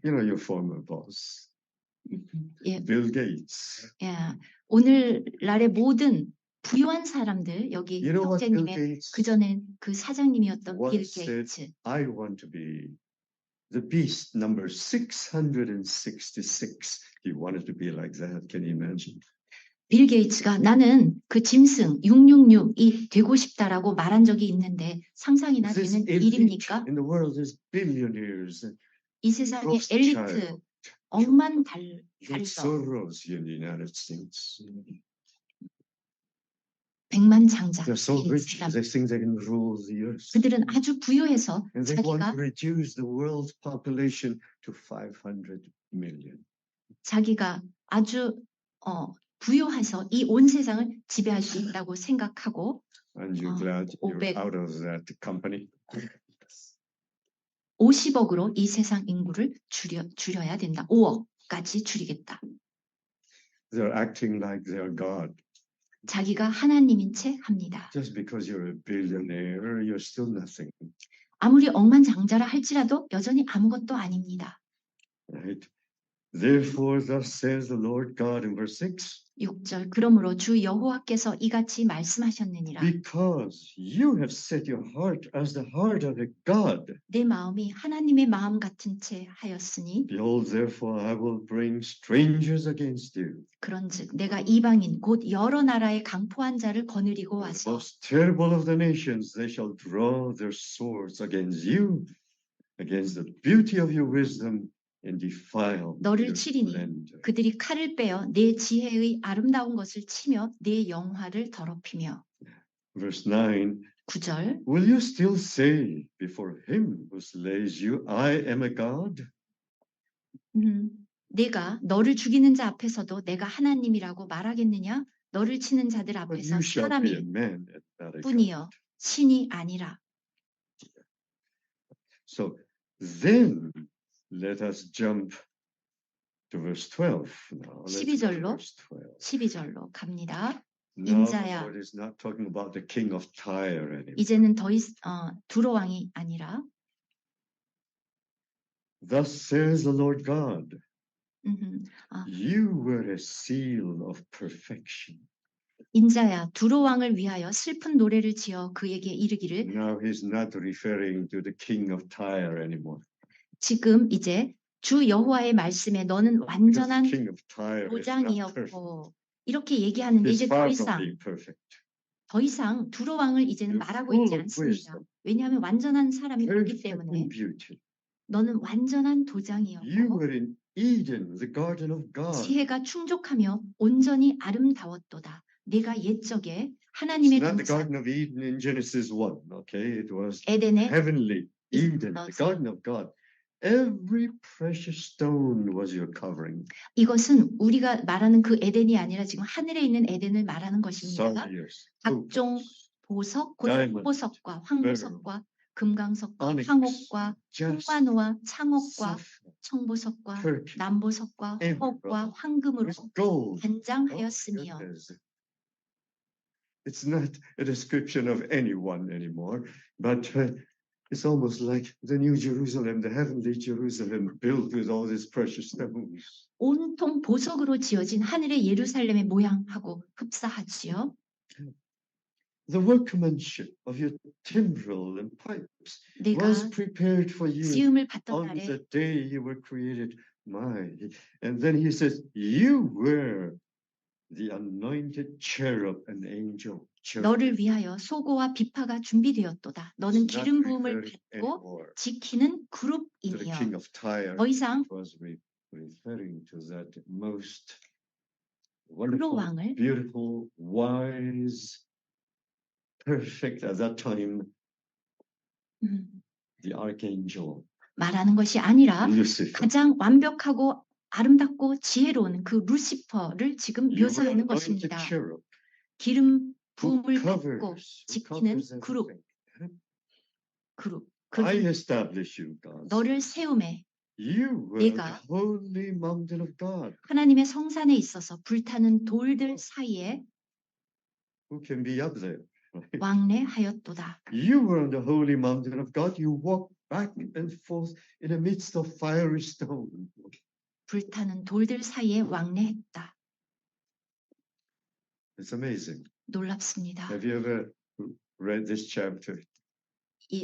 Speaker 1: you know your former boss,
Speaker 2: 예,
Speaker 1: Bill Gates.
Speaker 2: 예, 오늘날의 모든 부유한 사람들 여기
Speaker 1: You know what Bill
Speaker 2: 형제님의
Speaker 1: Gates
Speaker 2: 그 전에 그 사장님이었던 빌
Speaker 1: once said?
Speaker 2: 게이츠.
Speaker 1: I want to be the beast number 666. He wanted to be like that. Can you imagine?
Speaker 2: 빌 게이츠가 나는 그 짐승 666이 되고 싶다라고 말한 적이 있는데 상상이나
Speaker 1: This
Speaker 2: 되는
Speaker 1: elite
Speaker 2: 일입니까?
Speaker 1: in the world is billionaires.
Speaker 2: 이 세상의
Speaker 1: Rothschild,
Speaker 2: 엘리트 억만
Speaker 1: George
Speaker 2: 달러
Speaker 1: Soros in the United States.
Speaker 2: 백만장자
Speaker 1: They're so
Speaker 2: 이
Speaker 1: rich,
Speaker 2: 사람
Speaker 1: they think they can rule the earth.
Speaker 2: 그들은 아주 부유해서
Speaker 1: And they want
Speaker 2: 자기가
Speaker 1: to reduce the world's population to 500 million.
Speaker 2: 자기가 아주 부유해서 이 온 세상을 지배할 수 있다고 생각하고
Speaker 1: And you're glad you're
Speaker 2: 500.
Speaker 1: out of that company.
Speaker 2: 50억으로 이 세상 인구를 줄여야 된다. 5억까지 줄이겠다.
Speaker 1: They're acting like they're God.
Speaker 2: 자기가 하나님인 채 합니다.
Speaker 1: Just because you're a billionaire, you're still nothing.
Speaker 2: 아무리 억만장자라 할지라도 여전히 아무것도 아닙니다.
Speaker 1: Right? Therefore, thus says the Lord God in verse 6.
Speaker 2: 6절 그러므로 주 여호와께서 이같이 말씀하셨느니라.
Speaker 1: Because you have set your heart as the heart of a God.
Speaker 2: 내 마음이 하나님의 마음 같은 채 하였으니
Speaker 1: Behold, therefore, I will bring strangers against you.
Speaker 2: 그런즉 내가 이방인 곧 여러 나라의 강포한 자를 거느리고
Speaker 1: The
Speaker 2: 와서
Speaker 1: most terrible of the nations, they shall draw their swords against you, against the beauty of your wisdom, and defile
Speaker 2: 너를
Speaker 1: your
Speaker 2: 치리니
Speaker 1: splendor.
Speaker 2: 그들이 칼을 빼어 내 지혜의 아름다운 것을 치며 내 영화를 더럽히며.
Speaker 1: Verse 9.
Speaker 2: 9절
Speaker 1: Will you still say before him who slays you, I am a God?
Speaker 2: 내가 너를 죽이는 자 앞에서도 내가 하나님이라고 말하겠느냐? 너를 치는 자들
Speaker 1: But
Speaker 2: 앞에서
Speaker 1: you shall be a
Speaker 2: 사람일
Speaker 1: man and not a
Speaker 2: 뿐이요
Speaker 1: God.
Speaker 2: 신이 아니라.
Speaker 1: So then let us jump to verse 12. Now, let's go to
Speaker 2: 12절로
Speaker 1: verse 12.
Speaker 2: 12절로 갑니다.
Speaker 1: Now the
Speaker 2: 인자야.
Speaker 1: Lord is not talking about the king of Tyre anymore.
Speaker 2: 이제는 두로 왕이 아니라
Speaker 1: Thus says the Lord God,
Speaker 2: 아,
Speaker 1: you were a seal of perfection.
Speaker 2: 인자야 두로 왕을 위하여 슬픈 노래를 지어 그에게 이르기를
Speaker 1: Now he's not referring to the king of Tyre anymore.
Speaker 2: 지금 이제 주 여호와의 말씀에 너는
Speaker 1: Because
Speaker 2: 완전한
Speaker 1: the king of Tyre is not perfect.
Speaker 2: 도장이었고 이렇게 얘기하는데
Speaker 1: He's
Speaker 2: 이제
Speaker 1: far from being perfect.
Speaker 2: 더 이상 두로 왕을 이제는
Speaker 1: You're
Speaker 2: 말하고
Speaker 1: full
Speaker 2: 있지
Speaker 1: of
Speaker 2: 않습니다.
Speaker 1: wisdom.
Speaker 2: 왜냐하면 완전한 사람이 없기
Speaker 1: Perfect
Speaker 2: 때문에
Speaker 1: in beauty.
Speaker 2: 너는 완전한
Speaker 1: You
Speaker 2: 도장이었고
Speaker 1: were in Eden, the garden of God.
Speaker 2: 지혜가 충족하며 온전히 아름다웠도다. 내가 옛적에
Speaker 1: It's
Speaker 2: 하나님의
Speaker 1: not the
Speaker 2: 동산
Speaker 1: Garden of Eden in Genesis 1, okay? It was
Speaker 2: 에덴의
Speaker 1: heavenly Eden, the
Speaker 2: 있어서
Speaker 1: Garden of God. Every precious stone was your covering.
Speaker 2: 이것은 우리가 말하는 그 에덴이 아니라 지금 하늘에 있는 에덴을 말하는 것입니다.
Speaker 1: Sardius,
Speaker 2: 각종
Speaker 1: topaz,
Speaker 2: 보석, 곧
Speaker 1: diamond,
Speaker 2: 보석과 황보석과 금강석과
Speaker 1: onyx,
Speaker 2: 황옥과
Speaker 1: jasper,
Speaker 2: 홍마노와 창옥과
Speaker 1: sapphire,
Speaker 2: 청보석과
Speaker 1: turquoise,
Speaker 2: 남보석과
Speaker 1: emerald,
Speaker 2: 화옥과 황금으로
Speaker 1: with gold. Oh,
Speaker 2: 단장하였으며
Speaker 1: goodness. It's not a description of anyone anymore, but it's almost like the New Jerusalem, the heavenly Jerusalem, built with all these precious stones.
Speaker 2: 온통 보석으로 지어진 하늘의 예루살렘의 모양하고 흡사하지요.
Speaker 1: The workmanship of your timbrel and pipes
Speaker 2: 내가
Speaker 1: was prepared for you
Speaker 2: 지음을 받던
Speaker 1: on
Speaker 2: 날에
Speaker 1: the day you were created. And then he says, you were the anointed cherub and angel.
Speaker 2: 너를 위하여 소고와 비파가 준비되었도다. 너는
Speaker 1: It's not
Speaker 2: 기름 부음을
Speaker 1: referring
Speaker 2: 받고
Speaker 1: anymore
Speaker 2: 지키는
Speaker 1: to the
Speaker 2: 그룹이니여.
Speaker 1: king of Tyre.
Speaker 2: 더 이상
Speaker 1: It was referring to that most
Speaker 2: 그로
Speaker 1: wonderful,
Speaker 2: 왕을
Speaker 1: beautiful, wise, perfect at that time, the archangel
Speaker 2: 말하는 것이 아니라
Speaker 1: Lucifer.
Speaker 2: 가장 완벽하고 아름답고 지혜로운 그 루시퍼를 지금
Speaker 1: You were
Speaker 2: 묘사하는
Speaker 1: anointed
Speaker 2: 것입니다.
Speaker 1: cherub
Speaker 2: 기름
Speaker 1: who
Speaker 2: 부음을 받고
Speaker 1: covers
Speaker 2: 지키는 그룹,
Speaker 1: everything.
Speaker 2: 그룹.
Speaker 1: I
Speaker 2: 그
Speaker 1: establish you, God.
Speaker 2: 너를 세움에
Speaker 1: You were the
Speaker 2: 네가
Speaker 1: holy mountain of God.
Speaker 2: 하나님의 성산에 있어서 불타는 돌들 사이에
Speaker 1: Who can be up there? right?
Speaker 2: 왕래하였도다.
Speaker 1: You were on the holy mountain of God. You walked back and forth in the midst of fiery stone.
Speaker 2: 불타는 돌들 사이에 왕래했다.
Speaker 1: It's amazing.
Speaker 2: 놀랍습니다.
Speaker 1: Have you ever read this chapter?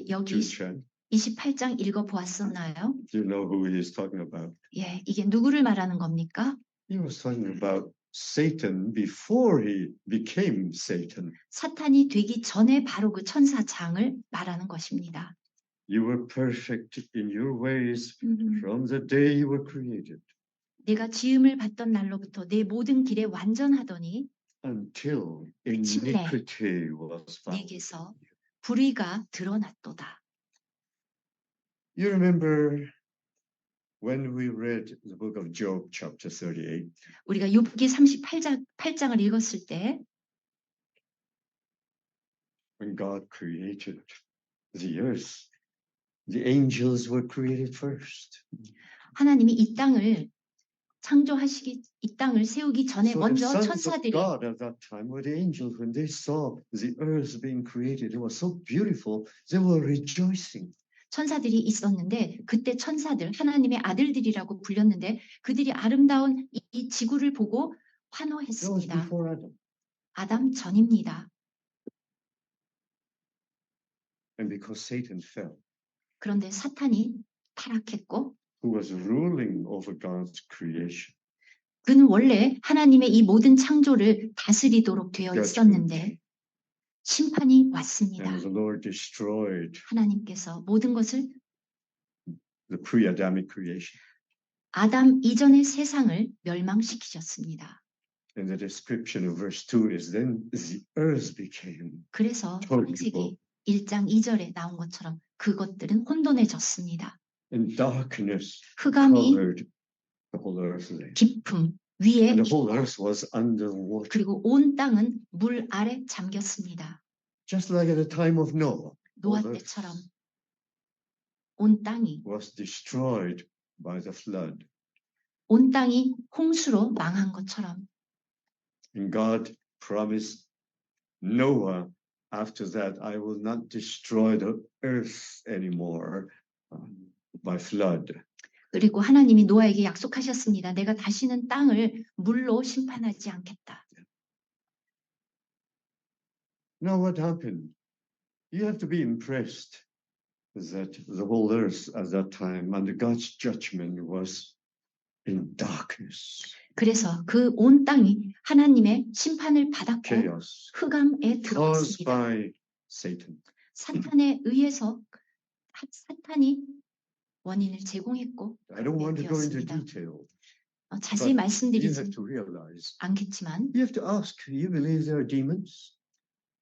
Speaker 2: 여기
Speaker 1: 2장.
Speaker 2: 28장 읽어보았었나요?
Speaker 1: Do you know who he is talking about?
Speaker 2: 예, 이게 누구를 말하는 겁니까?
Speaker 1: He was talking about Satan before he became Satan.
Speaker 2: 사탄이 되기 전에 바로 그 천사장을 말하는 것입니다.
Speaker 1: You were perfect in your ways from the day you were created
Speaker 2: 내가 지음을 받던 날로부터 내 모든 길에 완전하더니
Speaker 1: until iniquity was found.
Speaker 2: 내게서 불의가 드러났도다.
Speaker 1: You remember when we read the book of Job, chapter 38,
Speaker 2: 우리가 욥기 38장을 읽었을 때
Speaker 1: when God created the earth, the angels were created first.
Speaker 2: 하나님이 이 땅을 창조하시기 이 땅을 세우기 전에
Speaker 1: So the
Speaker 2: 먼저
Speaker 1: sons of
Speaker 2: 천사들이
Speaker 1: God at that time were the angels. When they saw the earth being created, it was so beautiful, they were rejoicing.
Speaker 2: 천사들이 있었는데 그때 천사들 하나님의 아들들이라고 불렸는데 그들이 아름다운 이 지구를 보고
Speaker 1: That was
Speaker 2: 환호했습니다.
Speaker 1: before Adam.
Speaker 2: 아담 전입니다.
Speaker 1: And because Satan fell,
Speaker 2: 그런데 사탄이 타락했고
Speaker 1: who was ruling over God's creation,
Speaker 2: 그는 원래 하나님의 이 모든 창조를 다스리도록 되어 있었는데 심판이 왔습니다.
Speaker 1: and the Lord destroyed
Speaker 2: 하나님께서 모든 것을
Speaker 1: the pre-Adamic creation.
Speaker 2: 아담 이전의 세상을 멸망시키셨습니다.
Speaker 1: And the description of verse 2 is then the earth became
Speaker 2: 그래서
Speaker 1: horrible
Speaker 2: 창세기 1장 2절에 나온 것처럼 그것들은 혼돈해졌습니다.
Speaker 1: and darkness
Speaker 2: 흑암이
Speaker 1: covered the whole earth.
Speaker 2: 깊음 위에
Speaker 1: And the whole earth was under water.
Speaker 2: 그리고 온 땅은 물 아래 잠겼습니다.
Speaker 1: Just like at the time of Noah,
Speaker 2: 노아
Speaker 1: all earth
Speaker 2: 때처럼 온 땅이
Speaker 1: was destroyed by the flood.
Speaker 2: 온 땅이 홍수로 망한 것처럼
Speaker 1: And God promised Noah, after that, I will not destroy the earth anymore by flood.
Speaker 2: 그리고 하나님이 노아에게 약속하셨습니다. 내가 다시는 땅을 물로 심판하지 않겠다.
Speaker 1: Now what happened? You have to be impressed that the whole earth at that time under God's judgment was in darkness,
Speaker 2: 그래서 그 온 땅이 하나님의 심판을 받았고
Speaker 1: chaos,
Speaker 2: 흑암에
Speaker 1: caused
Speaker 2: 들어갔습니다.
Speaker 1: by Satan.
Speaker 2: 사탄에 의해서 사탄이 원인을 제공했고
Speaker 1: I don't want to go into
Speaker 2: 되었습니다.
Speaker 1: detail.
Speaker 2: 자세히
Speaker 1: You
Speaker 2: 말씀드리진
Speaker 1: have to realize.
Speaker 2: 않겠지만
Speaker 1: You have to ask. You believe there are demons?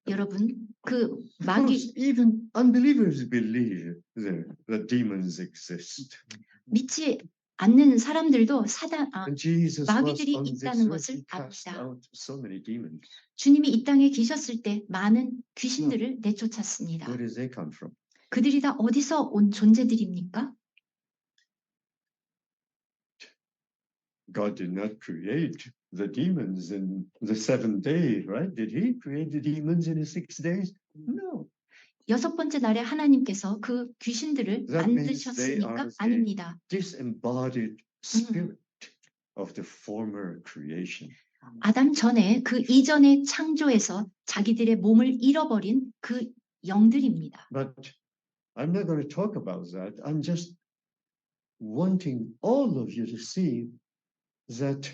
Speaker 2: 여러분 그
Speaker 1: Of
Speaker 2: 마귀
Speaker 1: course, even unbelievers believe that demons exist.
Speaker 2: 믿지 않는 사람들도
Speaker 1: And Jesus was
Speaker 2: 마귀들이
Speaker 1: on this
Speaker 2: 있다는
Speaker 1: earth.
Speaker 2: 것을
Speaker 1: He cast
Speaker 2: 압니다.
Speaker 1: out so many demons.
Speaker 2: 주님이 이 땅에 계셨을 때 많은 귀신들을 내쫓았습니다.
Speaker 1: Where did they come from?
Speaker 2: 그들이 다 어디서 온 존재들입니까?
Speaker 1: God did not create the demons in the 7th day, right? Did he create the demons in the 6 days? No.
Speaker 2: 여섯 번째 날에 하나님께서 그 귀신들을
Speaker 1: That means they
Speaker 2: 만드셨습니까?
Speaker 1: are the
Speaker 2: 아닙니다.
Speaker 1: disembodied spirit of the former creation.
Speaker 2: 아담 전에 그 이전의 창조에서 자기들의 몸을 잃어버린 그 영들입니다.
Speaker 1: But I'm not going to talk about that. I'm just wanting all of you to see that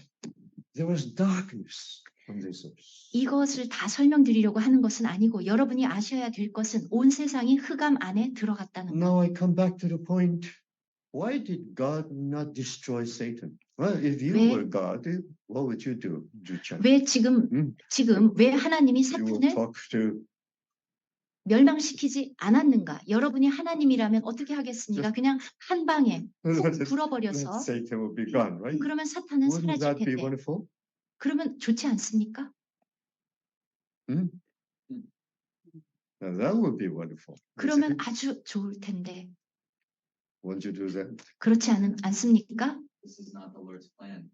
Speaker 1: there was darkness on this earth.
Speaker 2: 이것을 다 설명드리려고 하는 것은 아니고 여러분이 아셔야 될 것은 온 세상이 흑암 안에 들어갔다는 것.
Speaker 1: Now I come back to the point. Why did God not destroy Satan? Well, if you
Speaker 2: 왜-
Speaker 1: were God, what would you do?
Speaker 2: 왜 지금 왜 하나님이
Speaker 1: You will
Speaker 2: 사탄을
Speaker 1: talk to
Speaker 2: 멸망시키지 않았는가? 여러분이 하나님이라면 어떻게 하겠습니까? 그냥 한 방에 훅 불어버려서
Speaker 1: Satan will be gone, right?
Speaker 2: 그러면 사탄은
Speaker 1: Wouldn't
Speaker 2: 사라질
Speaker 1: that be
Speaker 2: 텐데
Speaker 1: wonderful?
Speaker 2: 그러면 좋지 않습니까?
Speaker 1: Now that would be wonderful.
Speaker 2: 그러면 아주 좋을 텐데
Speaker 1: Won't you do that?
Speaker 2: 그렇지 않습니까?
Speaker 4: This is not the Lord's plan.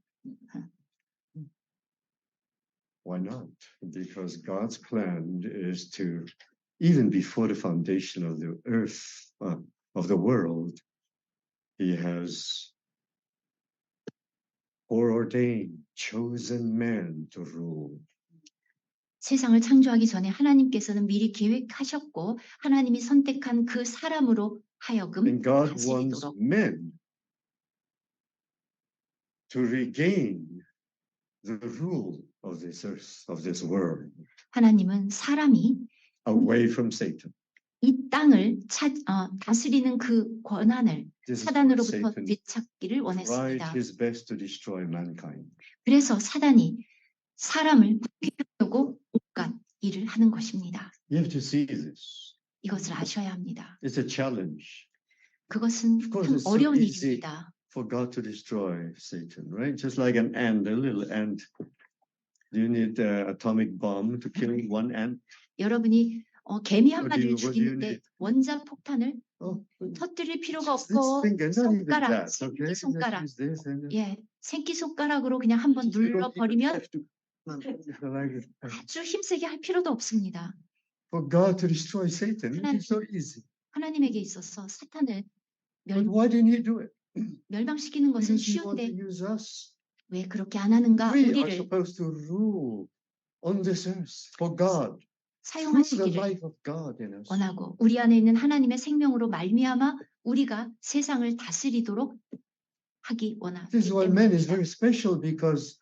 Speaker 1: Why not? Because God's plan is to, even before the foundation of the earth, of the world, He has foreordained, chosen man to rule.
Speaker 2: 세상을 창조하기 전에 하나님께서는 미리 계획하셨고 하나님이 선택한 그 사람으로 하여금
Speaker 1: And God wants
Speaker 2: 다스리도록
Speaker 1: men to regain the rule of this earth, of this world,
Speaker 2: 하나님은 사람이
Speaker 1: away from Satan.
Speaker 2: 이 땅을 다스리는 그 권한을
Speaker 1: This is why
Speaker 2: 사단으로부터
Speaker 1: Satan
Speaker 2: 되찾기를
Speaker 1: tried
Speaker 2: 원했습니다.
Speaker 1: his best to destroy mankind.
Speaker 2: 그래서 사단이 사람을 묵히려고 온갖 일을 하는 것입니다.
Speaker 1: You have to see this.
Speaker 2: 이것을 아셔야 합니다.
Speaker 1: It's a challenge
Speaker 2: 그것은
Speaker 1: Of course,
Speaker 2: 참
Speaker 1: it's so
Speaker 2: 어려운
Speaker 1: easy.
Speaker 2: 일입니다.
Speaker 1: for God to destroy Satan, right? Just like an ant, a little ant. Do you need an atomic bomb to kill one ant?
Speaker 2: 여러분이 개미 한
Speaker 1: What do you
Speaker 2: 마리를 죽이는데
Speaker 1: need?
Speaker 2: 원자 폭탄을
Speaker 1: Oh,
Speaker 2: 터뜨릴 필요가
Speaker 1: just this
Speaker 2: 없고
Speaker 1: finger, not even
Speaker 2: 손가락,
Speaker 1: that. Okay,
Speaker 2: 새끼 손가락,
Speaker 1: just use this and
Speaker 2: 새끼 손가락으로 그냥 한번
Speaker 1: you don't even
Speaker 2: 눌러버리면
Speaker 1: have to- like it.
Speaker 2: 아주 힘세게 할 필요도 없습니다.
Speaker 1: For God to destroy Satan, it is so easy.
Speaker 2: 하나님에게 있어서 사탄을
Speaker 1: But why didn't He do it?
Speaker 2: 멸망시키는 것은
Speaker 1: Because He wants
Speaker 2: 쉬운데
Speaker 1: to use us.
Speaker 2: 왜 그렇게 안 하는가?
Speaker 1: We are
Speaker 2: 우리를
Speaker 1: supposed to rule on this earth for God through the
Speaker 2: 사용하시기를
Speaker 1: life of God in us.
Speaker 2: 원하고 우리 안에 있는 하나님의 생명으로 말미암아 우리가 세상을 다스리도록 하기 원하기
Speaker 1: This is why man is
Speaker 2: 때문입니다.
Speaker 1: very special because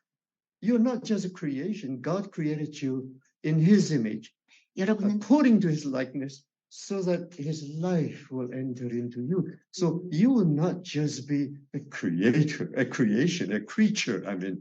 Speaker 1: you're not just a creation. God created you in His image,
Speaker 2: 여러분은
Speaker 1: according to His likeness, so that His life will enter into you. So you will not just be a creator, a creation, a creature. I mean,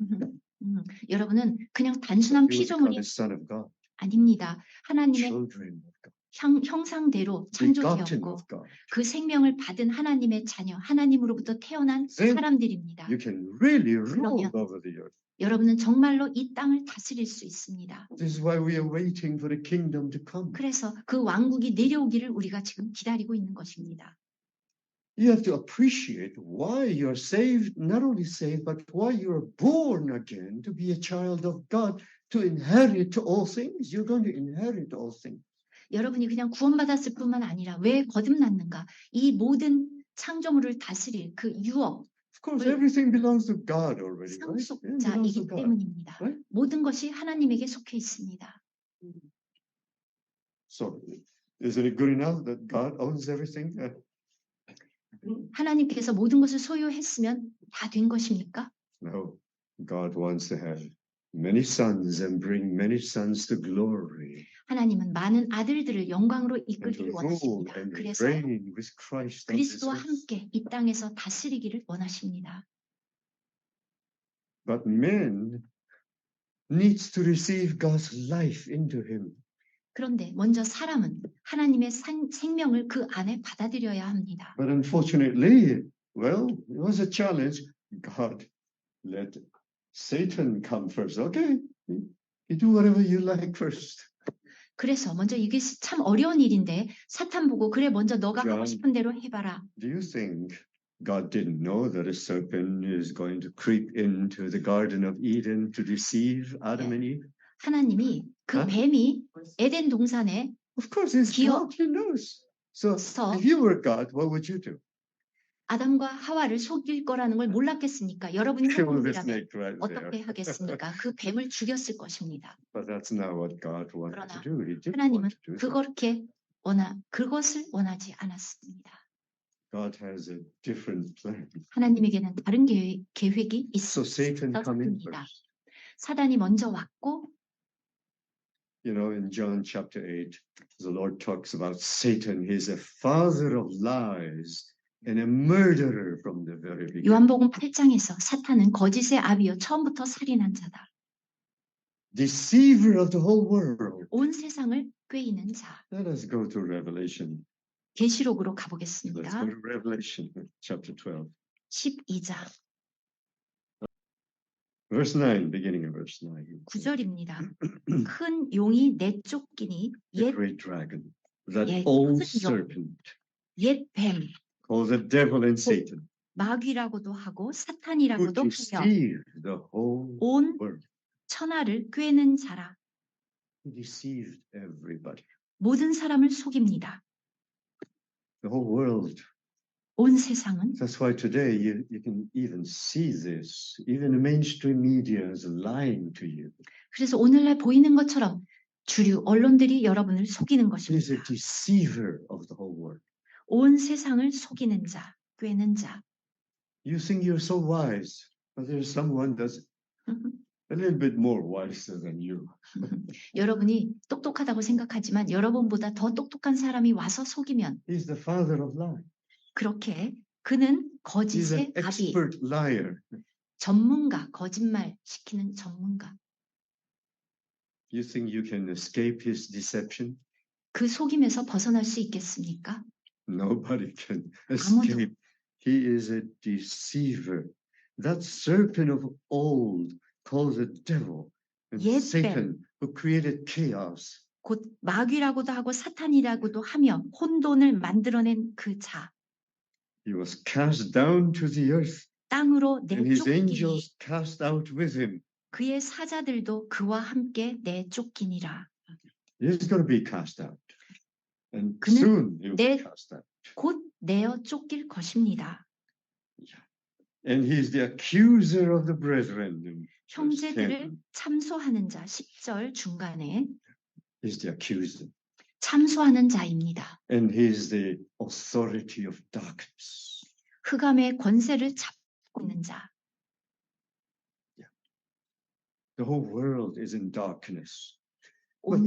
Speaker 2: 여러분은 그냥 단순한
Speaker 1: you will become
Speaker 2: 피조물이
Speaker 1: a son of God,
Speaker 2: 아닙니다. 하나님의
Speaker 1: children of God,
Speaker 2: 형상대로
Speaker 1: begotten
Speaker 2: 창조되었고
Speaker 1: of God.
Speaker 2: 그 생명을 받은 하나님의 자녀, 하나님으로부터 태어난
Speaker 1: Then
Speaker 2: 사람들입니다.
Speaker 1: You can really rule
Speaker 2: 그러면
Speaker 1: over the earth.
Speaker 2: 여러분은 정말로 이 땅을 다스릴 수 있습니다.
Speaker 1: This is why we are waiting for the kingdom to come.
Speaker 2: 그래서 그 왕국이 내려오기를 우리가 지금 기다리고 있는 것입니다.
Speaker 1: You have to appreciate why you're saved, not only saved, but why you're born again to be a child of God, to inherit all things. You're going to inherit all things.
Speaker 2: 여러분이 그냥 구원받았을 뿐만 아니라 왜 거듭났는가? 이 모든 창조물을 다스릴 그 유업,
Speaker 1: Of course, everything belongs to God already, right? It belongs
Speaker 2: 상속자이기
Speaker 1: to God.
Speaker 2: 때문입니다.
Speaker 1: right?
Speaker 2: 모든 것이 하나님에게 속해 있습니다.
Speaker 1: So, isn't it good enough that God owns everything?
Speaker 2: 하나님께서 모든 것을 소유했으면 다 된 것입니까?
Speaker 1: No, God wants to have many sons and bring many sons to glory.
Speaker 2: 하나님은 많은 아들들을 영광으로
Speaker 1: And to
Speaker 2: 이끌기를
Speaker 1: rule
Speaker 2: 원하십니다.
Speaker 1: and
Speaker 2: 그래서
Speaker 1: reign with Christ on this
Speaker 2: 그리스도와
Speaker 1: earth.
Speaker 2: 함께 이 땅에서 다스리기를 원하십니다.
Speaker 1: But man needs to receive God's life into him.
Speaker 2: 그런데 먼저 사람은 하나님의 생명을 그 안에 받아들여야 합니다.
Speaker 1: But unfortunately, well, it was a challenge. God let Satan come first. Okay, you do whatever you like first.
Speaker 2: 그래서 먼저 이게 참 어려운 일인데 사탄 보고 그래 먼저 너가 하고
Speaker 1: John.
Speaker 2: 싶은 대로 해봐라.
Speaker 1: Do you think God didn't know that a serpent is going to creep into the Garden of Eden to deceive Adam and Eve?
Speaker 2: 하나님이 그
Speaker 1: 어?
Speaker 2: 뱀이 에덴 동산에
Speaker 1: Of course, it's
Speaker 2: 기어-
Speaker 1: God. He knows. So,
Speaker 2: So-
Speaker 1: if you were God, what would you do?
Speaker 2: 아담과 하와를 속일 거라는 걸 몰랐겠습니까? 여러분이
Speaker 1: Kill the
Speaker 2: 하나님이라면
Speaker 1: snake right there.
Speaker 2: 어떻게 하겠습니까? 그 뱀을 죽였을 것입니다.
Speaker 1: But that's not what God wanted to
Speaker 2: 그러나
Speaker 1: do. He didn't
Speaker 2: 하나님은
Speaker 1: want to do that.
Speaker 2: 그것을 원하지 않았습니다.
Speaker 1: God has a different plan.
Speaker 2: 하나님에게는 다른 계획이
Speaker 1: So Satan come in
Speaker 2: 있었습니다.
Speaker 1: first.
Speaker 2: 사단이 먼저 왔고
Speaker 1: You know, in John chapter 8, the Lord talks about Satan. He's a father of lies and a murderer from the very beginning.
Speaker 2: 요한복음 8장에서 사탄은 거짓의 아비요 처음부터 살인한 자다.
Speaker 1: Deceiver of the whole world.
Speaker 2: 온 세상을 꾀이는 자.
Speaker 1: Let us go to Revelation.
Speaker 2: 계시록으로
Speaker 1: Let's
Speaker 2: 가보겠습니다.
Speaker 1: go to Revelation chapter 12.
Speaker 2: 12장
Speaker 1: Verse 9, beginning of verse 9.
Speaker 2: 9절입니다. 큰 용이 내쫓기니
Speaker 1: The great dragon, that
Speaker 2: 예,
Speaker 1: old
Speaker 2: 큰 용.
Speaker 1: serpent,
Speaker 2: 옛 뱀,
Speaker 1: called the devil and Satan,
Speaker 2: 마귀라고도 하고
Speaker 1: who
Speaker 2: 사탄이라고도 하며
Speaker 1: deceived the whole
Speaker 2: 온
Speaker 1: world.
Speaker 2: 천하를 꾀는 자라.
Speaker 1: He deceived everybody.
Speaker 2: 모든 사람을 속입니다.
Speaker 1: The whole world.
Speaker 2: 온 세상은
Speaker 1: That's why today you can even see this. Even the mainstream media is lying to you.
Speaker 2: 그래서 오늘날 보이는 것처럼 주류 언론들이 여러분을 속이는
Speaker 1: He is a
Speaker 2: 것입니다.
Speaker 1: deceiver of the whole world.
Speaker 2: 온 세상을 속이는 자, 꾀는 자.
Speaker 1: You think you're so wise, but there's someone that's a little bit more wiser than you.
Speaker 2: 여러분이 똑똑하다고 생각하지만 여러분보다 더 똑똑한 사람이 와서 속이면
Speaker 1: He's the father of lies.
Speaker 2: 그렇게 그는
Speaker 1: He's
Speaker 2: 거짓의
Speaker 1: an
Speaker 2: 아비,
Speaker 1: expert liar.
Speaker 2: 전문가, 거짓말 시키는 전문가.
Speaker 1: You think you can escape his deception?
Speaker 2: 그 속임에서 벗어날 수 있겠습니까?
Speaker 1: Nobody can
Speaker 2: 아무도.
Speaker 1: escape. He is a deceiver. That serpent of old called the devil and
Speaker 2: 옛
Speaker 1: Satan, who created chaos.
Speaker 2: 곧 마귀라고도 하고 사탄이라고도 하며 혼돈을 만들어낸 그 자,
Speaker 1: He was cast down to the earth,
Speaker 2: 땅으로
Speaker 1: and his
Speaker 2: 내쫓기니
Speaker 1: angels cast out with him.
Speaker 2: 그의 사자들도 그와 함께 내쫓기니라.
Speaker 1: He's going to be cast out. And
Speaker 2: 그는
Speaker 1: soon he will be
Speaker 2: 내-
Speaker 1: cast out.
Speaker 2: 곧 내어 쫓길 것입니다.
Speaker 1: And he's the accuser of the brethren. in verse
Speaker 2: 형제들을
Speaker 1: 10.
Speaker 2: 참소하는 자 10절 중간에
Speaker 1: He's the accuser.
Speaker 2: 참소하는 자입니다.
Speaker 1: And he's the authority of darkness.
Speaker 2: 흑암의 권세를 잡고 있는 자.
Speaker 1: The whole world is in darkness.
Speaker 2: 온,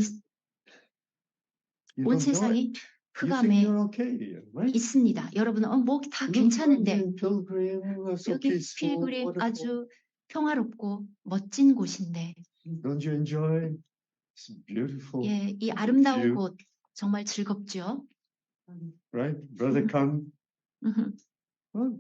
Speaker 1: You
Speaker 2: 온
Speaker 1: don't know
Speaker 2: 세상이
Speaker 1: it. You think
Speaker 2: 흑암에
Speaker 1: you're okay, right?
Speaker 2: 있습니다. 여러분은 뭐 다
Speaker 1: Look,
Speaker 2: 괜찮은데
Speaker 1: you're in Pilgrim, so
Speaker 2: 여기
Speaker 1: peaceful,
Speaker 2: 필그림
Speaker 1: wonderful.
Speaker 2: 아주 평화롭고 멋진 곳인데
Speaker 1: Don't you enjoy? It's beautiful,
Speaker 2: 예, 이 아름다운
Speaker 1: view.
Speaker 2: 곳 정말 즐겁죠.
Speaker 1: right? Brother, come. Well,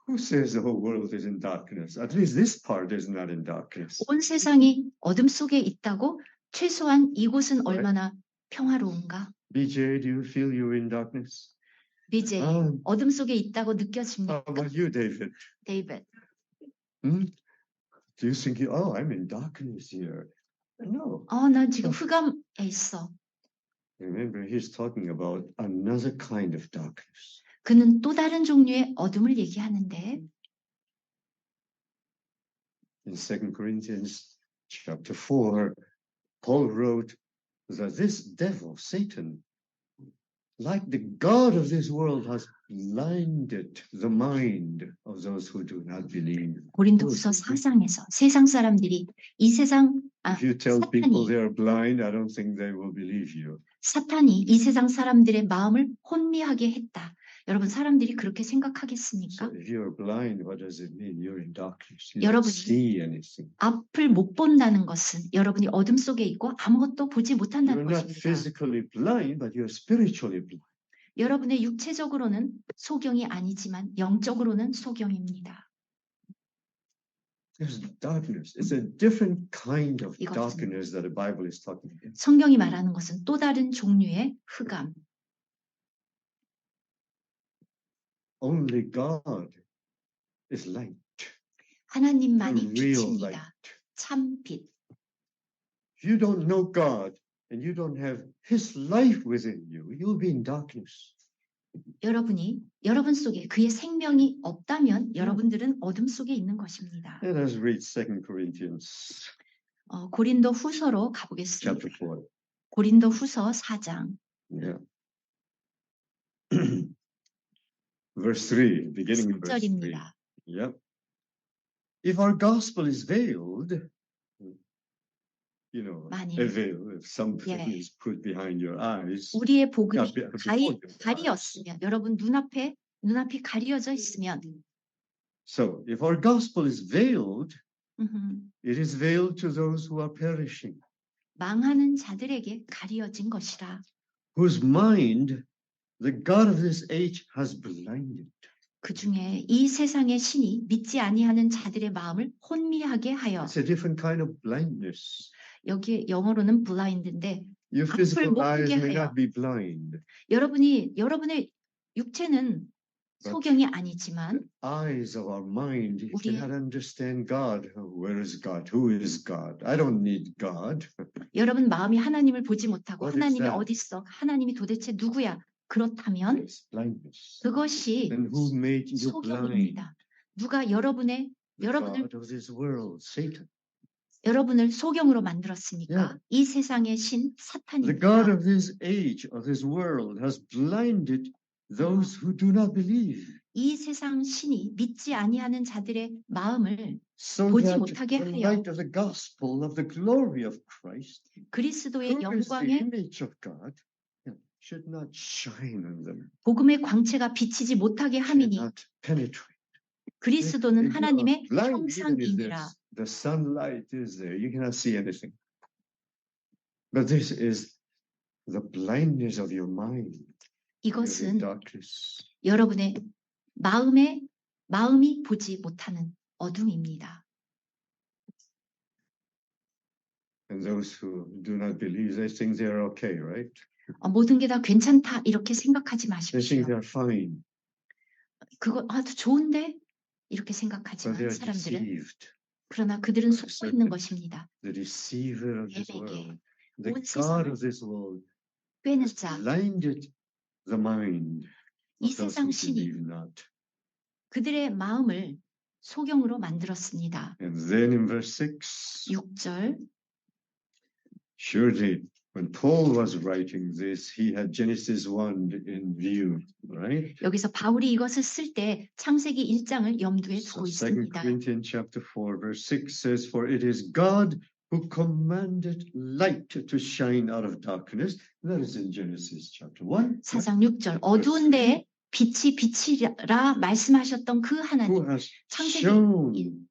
Speaker 1: who says the whole world is in darkness? At least this part is not in darkness.
Speaker 2: 온 세상이 어둠 속에 있다고 최소한 이곳은 얼마나 평화로운가?
Speaker 1: BJ, do you feel you're in darkness?
Speaker 2: 이제
Speaker 1: Ah,
Speaker 2: 어둠 속에 있다고
Speaker 1: how
Speaker 2: 느껴집니까?
Speaker 1: about you, David?
Speaker 2: 데이빗.
Speaker 1: Hmm? Do you think, oh, I'm in darkness here? No.
Speaker 2: 난 지금 흑암에 있어.
Speaker 1: Remember, he's talking about another kind of darkness.
Speaker 2: 그는 또 다른 종류의 어둠을 얘기하는데
Speaker 1: In 2 Corinthians chapter 4, Paul wrote that this devil, Satan, like the God of this world, has blinded the mind of those who do not believe.
Speaker 2: 고린도후서 4장에서 세상 사람들이 이 세상
Speaker 1: If you tell people
Speaker 2: 사탄이
Speaker 1: they are blind, I don't think they will believe you.
Speaker 2: 사탄이 이 세상 사람들의 마음을 혼미하게 했다. 여러분 사람들이 그렇게
Speaker 1: So
Speaker 2: 생각하겠습니까?
Speaker 1: if you're blind, what does it mean? You're in darkness. You don't
Speaker 2: 여러분이
Speaker 1: see anything.
Speaker 2: 앞을 못 본다는 것은 여러분이 어둠 속에 있고 아무것도 보지
Speaker 1: You're
Speaker 2: 못한다는
Speaker 1: not
Speaker 2: 것입니다.
Speaker 1: physically blind, but you're spiritually blind.
Speaker 2: 여러분의 육체적으로는 소경이 아니지만 영적으로는 소경입니다.
Speaker 1: There's darkness. It's a different kind of
Speaker 2: 이것은
Speaker 1: darkness that the Bible is talking about.
Speaker 2: 성경이 말하는 것은 또 다른 종류의 흑암.
Speaker 1: Only God is light,
Speaker 2: 하나님만이
Speaker 1: the real light.
Speaker 2: 빛입니다. 참 빛.
Speaker 1: If you don't know God and you don't have His life within you, you'll be in darkness.
Speaker 2: 여러분이 여러분 속에 그의 생명이 없다면 여러분들은 어둠 속에 있는 것입니다.
Speaker 1: Let us read 2 Corinthians
Speaker 2: 고린도 후서로 가보겠습니다.
Speaker 1: chapter 4.
Speaker 2: 고린도 후서 4장
Speaker 1: Yeah. Verse 3, beginning in verse 3.
Speaker 2: 10절입니다.
Speaker 1: Yep. If our gospel is veiled, you know,
Speaker 2: 만일,
Speaker 1: a veil, if something
Speaker 2: 예.
Speaker 1: is put behind your eyes,
Speaker 2: 우리의 복음이
Speaker 1: before your eyes.
Speaker 2: 가리었으면 여러분 눈앞이 가려져 있으면
Speaker 1: So if our gospel is veiled,
Speaker 2: 음흠,
Speaker 1: it is veiled to those who are perishing,
Speaker 2: 망하는 자들에게 가리어진 것이라.
Speaker 1: whose mind the God of this age has blinded.
Speaker 2: 그 중에 이 세상의 신이 믿지 아니하는 자들의 마음을 혼미하게 하여.
Speaker 1: It's a different kind of blindness.
Speaker 2: 여기 영어로는 blind인데
Speaker 1: Your
Speaker 2: 앞을
Speaker 1: physical
Speaker 2: 못
Speaker 1: eyes
Speaker 2: 보게
Speaker 1: may
Speaker 2: 해요.
Speaker 1: not be blind.
Speaker 2: 여러분의 육체는 소경이 아니지만
Speaker 1: Eyes of our mind
Speaker 2: 우리의-
Speaker 1: cannot understand God. Where is God? Who is God? I don't need God.
Speaker 2: 여러분 마음이 하나님을 보지 못하고
Speaker 1: What is
Speaker 2: 하나님이
Speaker 1: that?
Speaker 2: 어디 있어? 하나님이 도대체 누구야? 그렇다면
Speaker 1: It's blindness.
Speaker 2: 그것이
Speaker 1: And who made you blind?
Speaker 2: 소경입니다. 누가 여러분을
Speaker 1: The God of this world, Satan.
Speaker 2: 소경으로 만들었습니까?
Speaker 1: Yeah.
Speaker 2: 이 세상의 신
Speaker 1: The God
Speaker 2: 사탄입니다.
Speaker 1: of this age, of this world, has blinded those who do not believe,
Speaker 2: 이 세상 신이 믿지 아니하는 자들의 마음을
Speaker 1: so
Speaker 2: 보지
Speaker 1: that
Speaker 2: 못하게
Speaker 1: the
Speaker 2: 하여
Speaker 1: light of the gospel of the glory of Christ,
Speaker 2: 그리스도의
Speaker 1: who is the
Speaker 2: 영광의
Speaker 1: image of God, should not shine on them,
Speaker 2: 복음의 광채가 비치지 못하게
Speaker 1: should
Speaker 2: 함이니
Speaker 1: not penetrate.
Speaker 2: 그리스도는
Speaker 1: If you are
Speaker 2: 하나님의
Speaker 1: blind, even if
Speaker 2: 형상이니라.
Speaker 1: the sunlight is there, you cannot see anything. But this is the blindness of your mind. You're in
Speaker 2: 이것은
Speaker 1: darkness.
Speaker 2: 여러분의 마음이 보지 못하는 어둠입니다.
Speaker 1: And those who do not believe, they think they are okay, right?
Speaker 2: 모든 게 다 괜찮다 이렇게 생각하지
Speaker 1: They
Speaker 2: 마십시오.
Speaker 1: think they are fine,
Speaker 2: 그거 아주 좋은데 이렇게
Speaker 1: but
Speaker 2: 생각하지만
Speaker 1: they are
Speaker 2: 사람들은
Speaker 1: deceived.
Speaker 2: 그러나 그들은 속고 있는 것입니다.
Speaker 1: The deceiver of this
Speaker 2: 뱀에게
Speaker 1: world, the
Speaker 2: 온
Speaker 1: God
Speaker 2: 세상을
Speaker 1: of this world,
Speaker 2: 꿰는
Speaker 1: has
Speaker 2: 자,
Speaker 1: blinded the mind
Speaker 2: 이
Speaker 1: of those
Speaker 2: 세상
Speaker 1: who
Speaker 2: 신이
Speaker 1: believe not.
Speaker 2: 그들의 마음을 소경으로 만들었습니다.
Speaker 1: And then in verse 6,
Speaker 2: 6절
Speaker 1: surely when Paul was writing this, he had Genesis 1 in view, right?
Speaker 2: 여기서 바울이 이것을 쓸 때 창세기 1장을 염두에
Speaker 1: So
Speaker 2: 두고
Speaker 1: 2
Speaker 2: 있습니다.
Speaker 1: Corinthians chapter 4 verse 6 says, for it is God who commanded light to shine out of darkness. That is in Genesis chapter 1.
Speaker 2: 4장 6절 어두운 데에 빛이 비치라 말씀하셨던 그
Speaker 1: Who
Speaker 2: 하나님
Speaker 1: has
Speaker 2: 창세기
Speaker 1: shone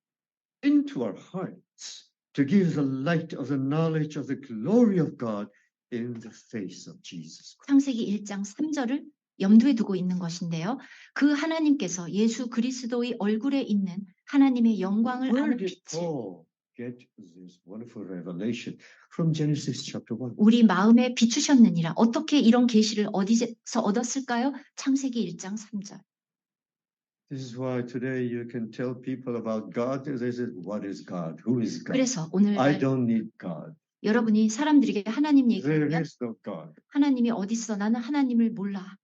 Speaker 1: into our hearts to give the light of the knowledge of the glory of God in the face of Jesus Christ.
Speaker 2: 창세기 1장 3절을 염두에 두고 있는 것인데요. 그 하나님께서 예수 그리스도의 얼굴에 있는 하나님의 영광을
Speaker 1: Where
Speaker 2: 아는
Speaker 1: did
Speaker 2: 빛을
Speaker 1: Paul get this wonderful revelation? From Genesis chapter 1.
Speaker 2: 우리 마음에 비추셨느니라. 어떻게 이런 계시를 어디서 얻었을까요? 창세기 1장 3절.
Speaker 1: This is why today you can tell people about God. They say, what is God? Who is God?
Speaker 2: 그래서
Speaker 1: I
Speaker 2: 오늘날
Speaker 1: don't need God.
Speaker 2: 여러분이 사람들에게 하나님
Speaker 1: There
Speaker 2: 얘기하면
Speaker 1: is no God.
Speaker 2: 하나님이 어디 있어? 나는 하나님을 몰라.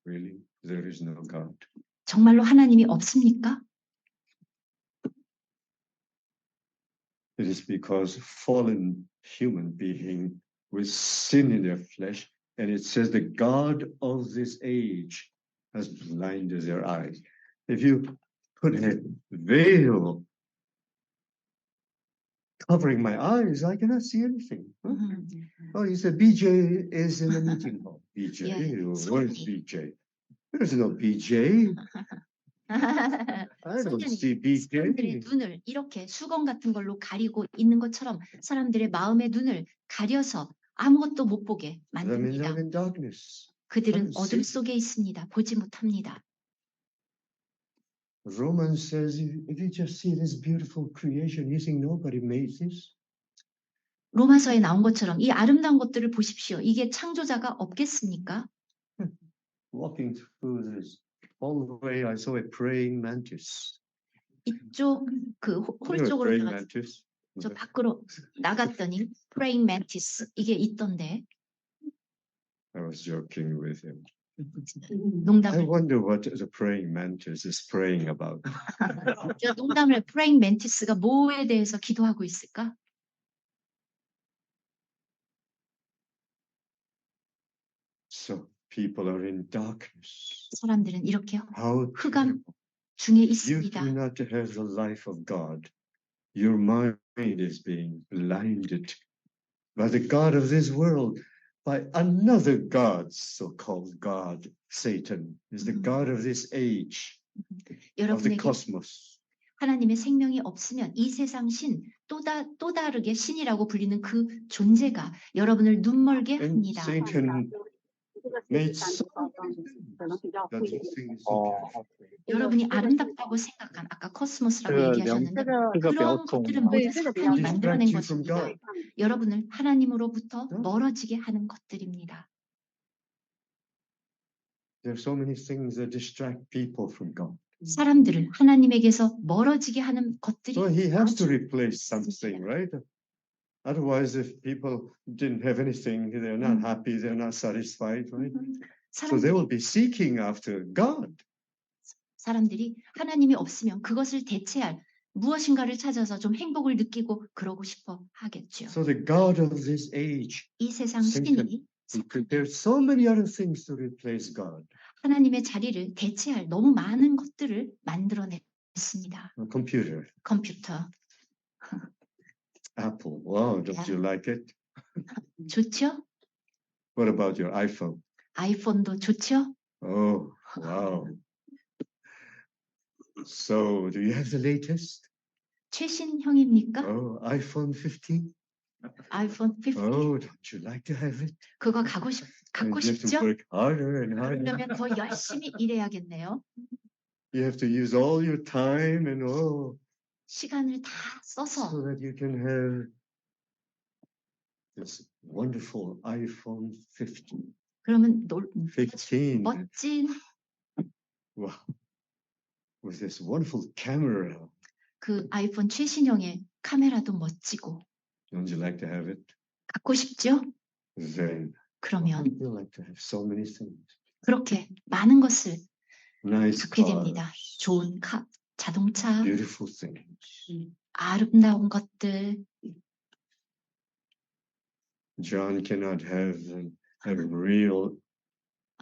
Speaker 1: Really? There is no God.
Speaker 2: 정말로 하나님이 없습니까?
Speaker 1: It is because fallen human being with sin in their flesh, and it says the God of this age has blinded their eyes. If you put a veil covering my eyes. I cannot see anything. Huh?
Speaker 2: 음,
Speaker 1: Oh, you said BJ is in the meeting hall. BJ?
Speaker 2: Yeah,
Speaker 1: Where is
Speaker 2: 손이.
Speaker 1: BJ? There's no BJ. I don't
Speaker 2: 소년이
Speaker 1: see
Speaker 2: 사람들의
Speaker 1: BJ.
Speaker 2: 눈을 이렇게 수건 같은 걸로 가리고 있는 것처럼 사람들의 마음의 눈을 가려서 아무것도 못 보게
Speaker 1: That means
Speaker 2: 만듭니다.
Speaker 1: I'm in darkness.
Speaker 2: 그들은
Speaker 1: I don't
Speaker 2: 어둠
Speaker 1: see.
Speaker 2: 속에 있습니다. 보지 못합니다.
Speaker 1: Romans says, if you just see this beautiful creation, you think nobody made this?
Speaker 2: 로마서에 나온 것처럼 이 아름다운 것들을 보십시오. 이게 창조자가 없겠습니까?
Speaker 1: Walking through this hallway, I saw a praying mantis.
Speaker 2: 이쪽 그 홀
Speaker 1: You know a
Speaker 2: 쪽으로
Speaker 1: praying
Speaker 2: 나가서
Speaker 1: mantis?
Speaker 2: 저 밖으로 나갔더니 praying mantis 이게 있던데
Speaker 1: I was joking with him. I
Speaker 2: 농담을
Speaker 1: wonder what the praying mantis is praying about.
Speaker 2: 저 농담을 praying mantis가 뭐에 대해서 기도하고 있을까?
Speaker 1: So people are in darkness.
Speaker 2: 사람들은 이렇게
Speaker 1: How
Speaker 2: 흑암
Speaker 1: terrible.
Speaker 2: 중에
Speaker 1: You
Speaker 2: 있습니다.
Speaker 1: do not have the life of God. Your mind is being blinded by the God of this world, by another God, so-called God. Satan is the God of this age, of the
Speaker 2: 여러분에게
Speaker 1: cosmos.
Speaker 2: 하나님의 생명이 없으면 이 세상 신, 또 다르게 신이라고 불리는 그 존재가 여러분을 눈멀게
Speaker 1: And
Speaker 2: 합니다.
Speaker 1: Satan made so many things that you think is so beautiful.
Speaker 2: 여러분이 아름답다고 생각한 아까 코스모스라고 얘기하셨는데
Speaker 5: 这个表
Speaker 2: 그런
Speaker 5: 统
Speaker 2: 것들은 모두 사탄이 만들어낸
Speaker 1: Distract you from
Speaker 2: 것입니다.
Speaker 1: God.
Speaker 2: 여러분을 하나님으로부터
Speaker 1: 응?
Speaker 2: 멀어지게 하는 것들입니다.
Speaker 1: There are so many things that distract people from God.
Speaker 2: 사람들을 하나님에게서 멀어지게 하는 것들이
Speaker 1: So he has to
Speaker 2: 아주
Speaker 1: replace something, right? Otherwise, if people didn't have anything, they're not happy, they're not satisfied, right? So they will
Speaker 2: 사람들이,
Speaker 1: be seeking after God.
Speaker 2: 사람들이 하나님이 없으면 그것을 대체할 무엇인가를 찾아서 좀 행복을 느끼고 그러고 싶어 하겠죠.
Speaker 1: So the God of this age,
Speaker 2: 이 세상
Speaker 1: Satan,
Speaker 2: 신이
Speaker 1: he prepared so many other things to replace God.
Speaker 2: 하나님의 자리를 대체할 너무 많은 것들을 만들어냈습니다.
Speaker 1: A computer,
Speaker 2: 컴퓨터.
Speaker 1: Apple. Wow, don't you like it?
Speaker 2: 좋죠?
Speaker 1: What about your iPhone?
Speaker 2: 아이폰도 좋죠?
Speaker 1: Oh, wow. So do you have the latest?
Speaker 2: 최신형입니까?
Speaker 1: Oh, iPhone 15?
Speaker 2: 아이폰 15?
Speaker 1: Oh, don't you like to have it?
Speaker 2: 그거
Speaker 1: And
Speaker 2: 갖고
Speaker 1: you have to
Speaker 2: 싶죠?
Speaker 1: work harder and harder.
Speaker 2: 그러면 더 열심히 일해야겠네요.
Speaker 1: You have to use all your time and
Speaker 2: 시간을 다 써서
Speaker 1: so that you can have this wonderful iPhone 15.
Speaker 2: 그러면
Speaker 1: 15.
Speaker 2: 멋진
Speaker 1: Wow. With this wonderful camera.
Speaker 2: 그 아이폰 최신형의 카메라도 멋지고
Speaker 1: Don't you like to have it?
Speaker 2: 갖고 싶죠?
Speaker 1: Then
Speaker 2: 그러면
Speaker 1: you like to have so many things.
Speaker 2: 그렇게 많은 것을
Speaker 1: Nice
Speaker 2: 갖게 됩니다.
Speaker 1: cars,
Speaker 2: 좋은 자동차,
Speaker 1: beautiful things.
Speaker 2: 아름다운 것들.
Speaker 1: John cannot have a real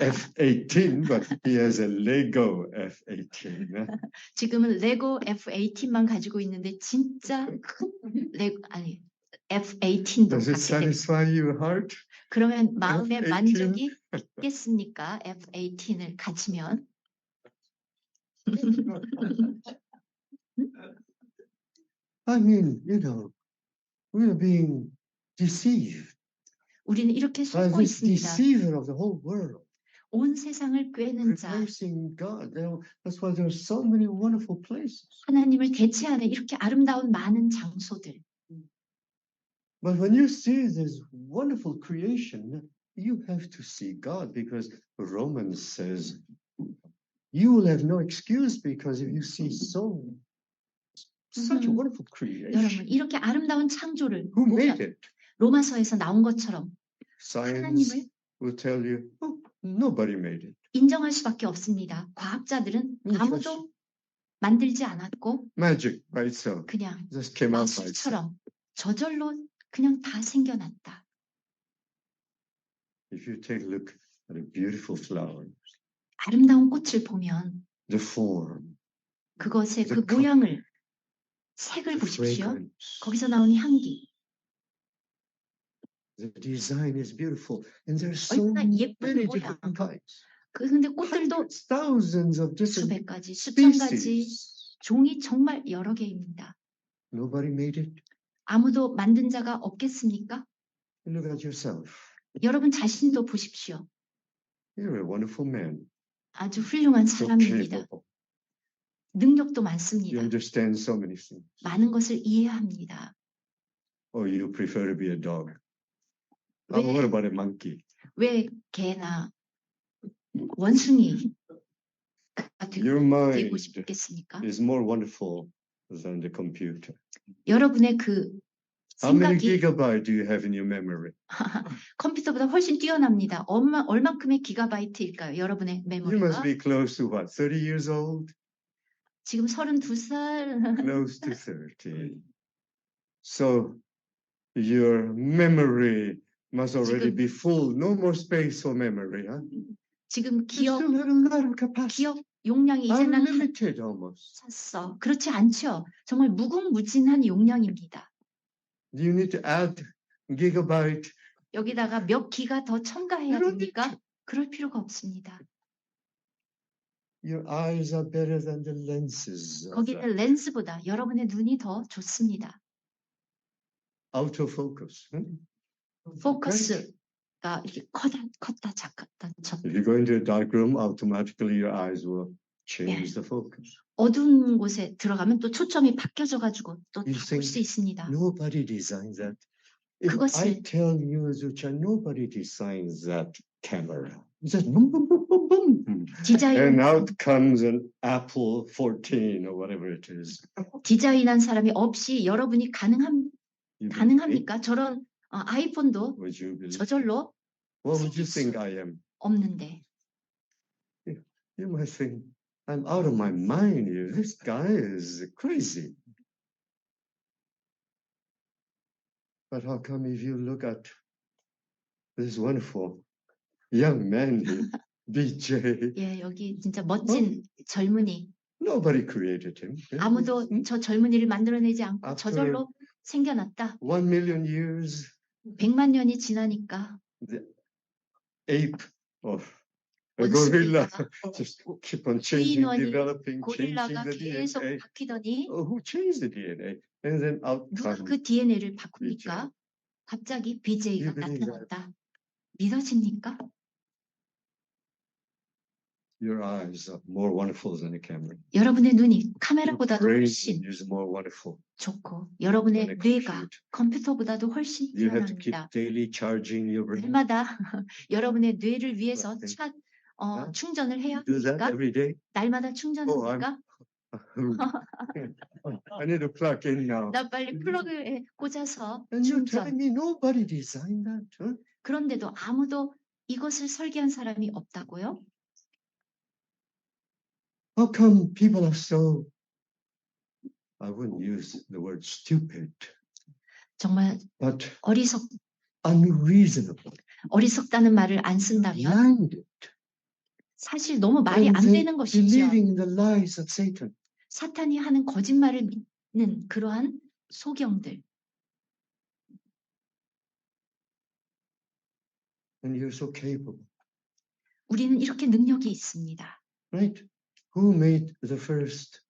Speaker 1: F-18, but he has a Lego F-18.
Speaker 2: 지금은 레고 F-18만 가지고 있는데 진짜 큰 레고 아니 F-18도
Speaker 1: Does it
Speaker 2: 갖게 됩니다.
Speaker 1: satisfy your heart?
Speaker 2: 그러면 마음의
Speaker 1: F-18?
Speaker 2: 만족이 있겠습니까? F-18을 가지면
Speaker 1: I mean, we are being deceived
Speaker 2: 우리는 이렇게
Speaker 1: by
Speaker 2: 속고
Speaker 1: this
Speaker 2: 있습니다.
Speaker 1: deceiver of the whole world,
Speaker 2: 온 세상을 꿰는 자,
Speaker 1: replacing God. That's why there are so many wonderful places.
Speaker 2: 하나님을 대체하는 이렇게 아름다운 많은 장소들.
Speaker 1: But when you see this wonderful creation, you have to see God, because Romans says you will have no excuse, because if you see such a wonderful creation,
Speaker 2: 여러분 이렇게 아름다운 창조를
Speaker 1: who made
Speaker 2: 보면
Speaker 1: it?
Speaker 2: 로마서에서 나온 것처럼
Speaker 1: Science
Speaker 2: 하나님을
Speaker 1: will tell you, oh, nobody made it.
Speaker 2: 인정할 수밖에 없습니다. 과학자들은 아무도 만들지 않았고
Speaker 1: Magic by itself
Speaker 2: 그냥
Speaker 1: just came out by itself.
Speaker 2: 마술처럼 저절로 그냥 다 생겨났다.
Speaker 1: If you take a look at a beautiful flower,
Speaker 2: 아름다운 꽃을 보면
Speaker 1: the form,
Speaker 2: 그것의 그
Speaker 1: The
Speaker 2: 모양을 색을
Speaker 1: the
Speaker 2: 보십시오.
Speaker 1: fragrance.
Speaker 2: 거기서 나오는 향기.
Speaker 1: The design is beautiful, and there's so
Speaker 2: 얼마나 예쁜
Speaker 1: many
Speaker 2: 모양.
Speaker 1: different kinds.
Speaker 2: 근데 꽃들도
Speaker 1: Hundreds, thousands of different
Speaker 2: 수백 가지, 수천 가지,
Speaker 1: species.
Speaker 2: 종이 정말 여러 개입니다.
Speaker 1: Nobody made it.
Speaker 2: 아무도 만든 자가 없겠습니까?
Speaker 1: Look at yourself.
Speaker 2: 여러분 자신도 보십시오.
Speaker 1: You're a wonderful man.
Speaker 2: 아주 훌륭한
Speaker 1: So
Speaker 2: 사람입니다.
Speaker 1: capable.
Speaker 2: 능력도
Speaker 1: You
Speaker 2: 많습니다.
Speaker 1: understand so many things.
Speaker 2: 많은 것을 이해합니다.
Speaker 1: Or you prefer to be a dog. What
Speaker 2: 왜,
Speaker 1: about a monkey?
Speaker 2: 왜 개나 원숭이가
Speaker 1: Your
Speaker 2: 되고
Speaker 1: mind
Speaker 2: 싶겠습니까?
Speaker 1: is more wonderful than the computer.
Speaker 2: 여러분의 그
Speaker 1: How many
Speaker 2: 생각이
Speaker 1: gigabytes do you have in your memory?
Speaker 2: 컴퓨터보다 훨씬 뛰어납니다. 얼만큼의 기가바이트일까요? 여러분의
Speaker 1: You must
Speaker 2: 메모리가?
Speaker 1: be close to what? 30 years old?
Speaker 2: 지금 32살.
Speaker 1: Close to 30. So your memory must already
Speaker 2: 지금-
Speaker 1: be full. No more space for memory. Huh?
Speaker 2: 지금
Speaker 1: You
Speaker 2: 기억
Speaker 1: still have a lot of capacity.
Speaker 2: 용량이 이제는
Speaker 1: Unlimited almost.
Speaker 2: 찼어. 그렇지 않죠. 정말 무궁무진한 용량입니다.
Speaker 1: Do you need to add gigabyte?
Speaker 2: 여기다가 몇 기가 더 첨가해야
Speaker 1: You don't need
Speaker 2: 됩니까? 그럴 필요가 없습니다.
Speaker 1: Your eyes are better than the lenses. of
Speaker 2: 거기는
Speaker 1: that.
Speaker 2: 렌즈보다 여러분의 눈이 더 좋습니다.
Speaker 1: Out of focus.
Speaker 2: 포커스가 이렇게 컸다 작았다
Speaker 1: If you go into a dark room, automatically your eyes will change the focus.
Speaker 2: 어두운 곳에 들어가면 또 초점이 바뀌어져 가지고 또
Speaker 1: You
Speaker 2: 볼 수
Speaker 1: think
Speaker 2: 있습니다.
Speaker 1: Nobody designs that. If
Speaker 2: 그것을-
Speaker 1: I tell you, Zucha, nobody designs that camera. It says boom, boom, boom, boom, boom. And
Speaker 2: 디자인
Speaker 1: out comes an Apple 14 or whatever it is.
Speaker 2: 디자인한 사람이 없이 여러분이
Speaker 1: You believe me?
Speaker 2: 가능합니까? 저런 아이폰도
Speaker 1: Would you believe?
Speaker 2: 저절로
Speaker 1: What would you think I am?
Speaker 2: 없는데
Speaker 1: You might think, I'm out of my mind here. This guy is crazy. But how come if you look at this wonderful young man here, BJ,
Speaker 2: 예, 여기 진짜 멋진 젊은이
Speaker 1: nobody created him.
Speaker 2: 아무도 저 젊은이를 만들어내지 않고
Speaker 1: After-
Speaker 2: 저절로 생겨났다.
Speaker 1: 1,000,000 years,
Speaker 2: 100만 년이 지나니까
Speaker 1: the ape or a
Speaker 2: 원숭이가
Speaker 1: gorilla just keep on changing,
Speaker 2: 인원이
Speaker 1: developing, changing
Speaker 2: 고릴라가
Speaker 1: the
Speaker 2: 계속
Speaker 1: DNA.
Speaker 2: 바뀌더니
Speaker 1: Oh, who changed the DNA? And then out
Speaker 2: 누가
Speaker 1: comes
Speaker 2: 그 DNA를 바꿉니까? 갑자기 BJ가
Speaker 1: You believe
Speaker 2: 나타났다. 믿어집니까?
Speaker 1: your eyes are more wonderful than a camera.
Speaker 2: 여러분의 눈이
Speaker 1: Your
Speaker 2: 카메라보다도
Speaker 1: brain
Speaker 2: 훨씬
Speaker 1: is more wonderful
Speaker 2: 좋고
Speaker 1: than
Speaker 2: 여러분의
Speaker 1: a
Speaker 2: 뇌가
Speaker 1: computer.
Speaker 2: 컴퓨터보다도 훨씬
Speaker 1: You have to keep
Speaker 2: 뛰어납니다.
Speaker 1: daily charging your brain.
Speaker 2: 날마다 여러분의 뇌를 위해서
Speaker 1: Right.
Speaker 2: 차, 충전을 해야
Speaker 1: Do that
Speaker 2: 합니까?
Speaker 1: every day.
Speaker 2: 날마다 충전합니까?
Speaker 1: I need to plug in now.
Speaker 2: 나 빨리 플러그에 꽂아서
Speaker 1: And you're
Speaker 2: 충전.
Speaker 1: telling me nobody designed that? Huh?
Speaker 2: 그런데도 아무도 이것을 설계한 사람이 없다고요?
Speaker 1: How come people are so, I wouldn't use the word stupid,
Speaker 2: 정말
Speaker 1: but
Speaker 2: 어리석다는
Speaker 1: unreasonable,
Speaker 2: 말을 안 쓴다면
Speaker 1: blinded,
Speaker 2: 사실 너무 말이
Speaker 1: and
Speaker 2: 안
Speaker 1: they
Speaker 2: 되는 것이죠.
Speaker 1: believing in the lies of Satan?
Speaker 2: 사탄이 하는 거짓말을 믿는 그러한 소경들.
Speaker 1: And you're so capable,
Speaker 2: 우리는 이렇게 능력이 있습니다.
Speaker 1: right? Who made the first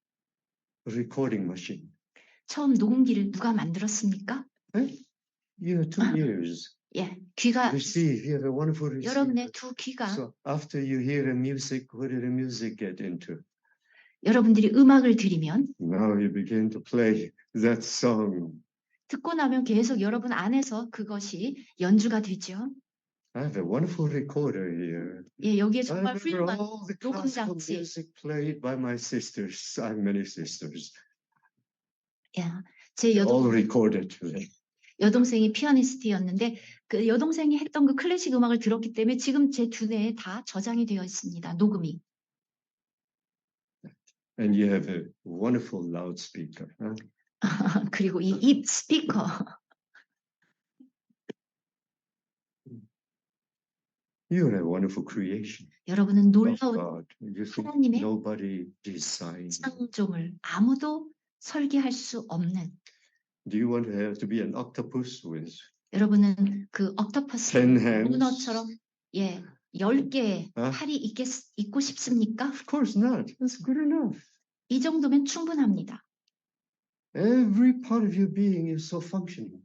Speaker 1: recording machine?
Speaker 2: 처음 녹음기를 누가 만들었습니까?
Speaker 1: Right? You have 2 ears.
Speaker 2: 예, 귀가
Speaker 1: Receive. You have a wonderful receiver.
Speaker 2: 여러분의 두 귀가
Speaker 1: So after you hear a music, what did the music get into?
Speaker 2: 여러분들이 음악을 들으면
Speaker 1: Now you begin to play that song.
Speaker 2: 듣고 나면 계속 여러분 안에서 그것이 연주가 되죠.
Speaker 1: I have a wonderful recorder here.
Speaker 2: 예, 여기에
Speaker 1: I
Speaker 2: 정말
Speaker 1: remember
Speaker 2: 훌륭한
Speaker 1: all the
Speaker 2: 녹음
Speaker 1: classical
Speaker 2: 장치.
Speaker 1: music played by my sisters. I have many sisters.
Speaker 2: 예, 제
Speaker 1: All recorded.
Speaker 2: 여동생이 피아니스트였는데 그 여동생이 했던 그 클래식 음악을 들었기 때문에 지금 제 두뇌에 다 저장이 되어 있습니다. 녹음이.
Speaker 1: And you have a wonderful loudspeaker. Huh?
Speaker 2: 그리고 이 입 스피커.
Speaker 1: You're a wonderful creation
Speaker 2: 여러분은
Speaker 1: of
Speaker 2: 놀라운
Speaker 1: God. You think
Speaker 2: 하나님의
Speaker 1: nobody designed you.
Speaker 2: 창조물 아무도 설계할 수 없는
Speaker 1: Do you want to be an octopus with
Speaker 2: 여러분은 그 옥토퍼스
Speaker 1: 10 hands?
Speaker 2: 문어처럼 10개의
Speaker 1: 어?
Speaker 2: 팔이 있고 싶습니까?
Speaker 1: Of course not. That's good enough.
Speaker 2: 이 정도면 충분합니다.
Speaker 1: Every part of your being is so functional.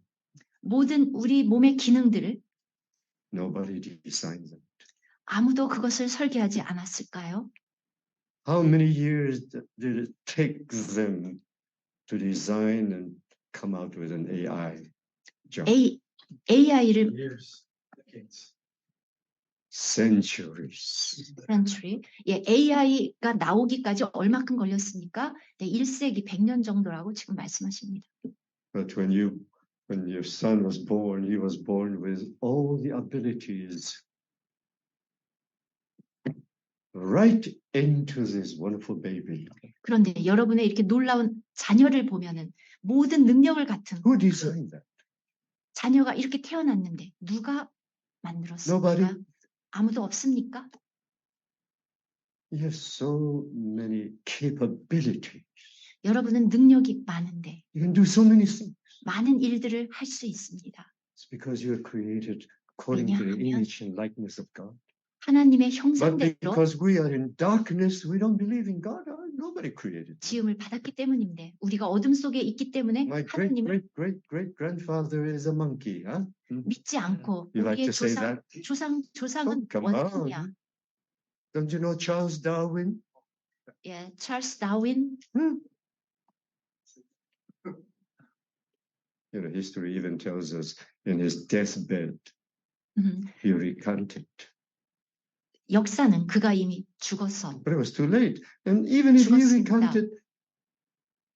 Speaker 2: 모든 우리 몸의 기능들을
Speaker 1: Nobody designed them.
Speaker 2: 아무도 그것을 설계하지 않았을까요?
Speaker 1: How many years did it take them to design and come out with an AI job?
Speaker 2: AI를
Speaker 3: Years, decades.
Speaker 1: Centuries.
Speaker 2: AI가 나오기까지 얼마큼 걸렸습니까? 네, 1세기 100년 정도라고 지금 말씀하십니다.
Speaker 1: But when your son was born, he was born with all the abilities right into this wonderful baby.
Speaker 2: 그런데 여러분의 이렇게 놀라운 자녀를 보면은 모든 능력을 갖춘
Speaker 1: Who designed that?
Speaker 2: 자녀가 이렇게 태어났는데 누가 만들었습니까?
Speaker 1: Nobody.
Speaker 2: 아무도 없습니까?
Speaker 1: You have so many capabilities.
Speaker 2: 여러분은 능력이 많은데
Speaker 1: You can do so many things.
Speaker 2: 많은 일들을 할 수 있습니다.
Speaker 1: It's because you are created according to the
Speaker 2: 왜냐하면
Speaker 1: image and likeness of God.
Speaker 2: 하나님의
Speaker 1: But
Speaker 2: 형상대로
Speaker 1: because we are in darkness, we don't believe in God. Nobody created.
Speaker 2: 지음을 받았기 때문인데 우리가 어둠 속에 있기 때문에
Speaker 1: My
Speaker 2: 하나님을
Speaker 1: great grandfather is a monkey, huh?
Speaker 2: 믿지 않고
Speaker 1: You like
Speaker 2: 우리의
Speaker 1: to say that?
Speaker 2: 조상은
Speaker 1: Come
Speaker 2: 원숭이야.
Speaker 1: on. Don't you know Charles Darwin?
Speaker 2: 찰스 다윈.
Speaker 1: You know, history even tells us in his deathbed, he recanted.
Speaker 2: 역사는 그가 이미 죽었어.
Speaker 1: But it was too late. And even if he
Speaker 2: 죽었습니다.
Speaker 1: recanted,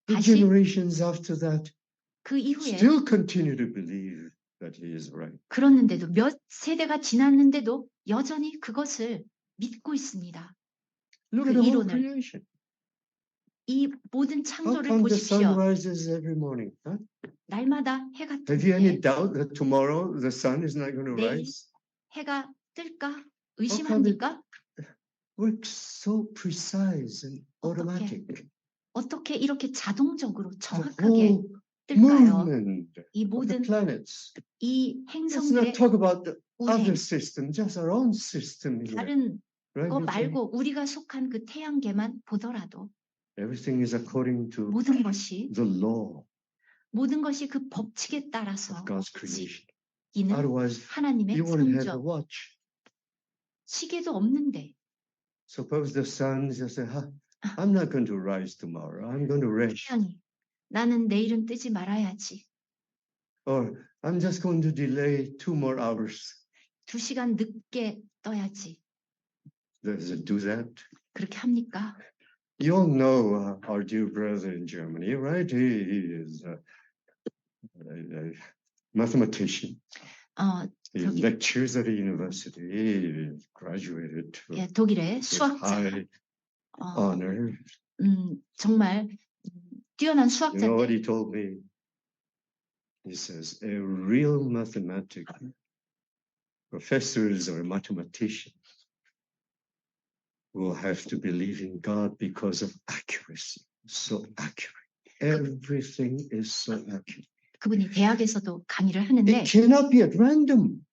Speaker 1: the
Speaker 2: 다시
Speaker 1: generations after that
Speaker 2: 그 이후에
Speaker 1: still continue to believe that he is right.
Speaker 2: 그렇는데도 몇 세대가 지났는데도 여전히 그것을 믿고 있습니다.
Speaker 1: Look
Speaker 2: 그
Speaker 1: at the whole
Speaker 2: 이론을.
Speaker 1: creation.
Speaker 2: 이 모든
Speaker 1: How
Speaker 2: 창조를
Speaker 1: come the sun
Speaker 2: 보십시오.
Speaker 1: rises every morning? Huh?
Speaker 2: 날마다 해가
Speaker 1: Have you any
Speaker 2: 뜰 때
Speaker 1: doubt that tomorrow the sun is not going to
Speaker 2: 내일
Speaker 1: rise?
Speaker 2: 해가 뜰까 의심합니까?
Speaker 1: Works so precise and automatic.
Speaker 2: 어떻게 이렇게 자동적으로
Speaker 1: The
Speaker 2: 정확하게
Speaker 1: whole
Speaker 2: 뜰까요?
Speaker 1: movement
Speaker 2: 이
Speaker 1: of the
Speaker 2: 모든
Speaker 1: planets.
Speaker 2: 이
Speaker 1: Let's
Speaker 2: 행성들의
Speaker 1: not talk about the
Speaker 2: 운행,
Speaker 1: other system, just our own system here.
Speaker 2: 다른
Speaker 1: Right?
Speaker 2: 거 말고 우리가 속한 그 태양계만 보더라도
Speaker 1: Everything is according to
Speaker 2: 모든 것이
Speaker 1: the law
Speaker 2: 그 법칙에 따라서
Speaker 1: of God's creation.
Speaker 2: 이는
Speaker 1: Otherwise,
Speaker 2: 하나님의
Speaker 1: you wouldn't have a
Speaker 2: 창조.
Speaker 1: watch.
Speaker 2: 시계도 없는데
Speaker 1: Suppose the sun just say, I'm not going to rise tomorrow. I'm going to rest.
Speaker 2: 태양이 나는 내일은 뜨지 말아야지.
Speaker 1: Or I'm just going to delay 2 more hours.
Speaker 2: 2시간 늦게 떠야지.
Speaker 1: Does it do that?
Speaker 2: 그렇게 합니까?
Speaker 1: You all know our dear brother in Germany, right? He is a mathematician. He
Speaker 2: 저기-
Speaker 1: lectures at a university. He graduated to
Speaker 2: 독일의
Speaker 1: with
Speaker 2: 수학자.
Speaker 1: high honor.
Speaker 2: 정말 뛰어난
Speaker 1: You know what
Speaker 2: 수학자인데
Speaker 1: he told me? He says, a real mathematic, professors or mathematicians will have to believe in God because of accuracy. So accurate. Everything is so accurate.
Speaker 2: 그분이 대학에서도 강의를 하는데
Speaker 1: It cannot be at random.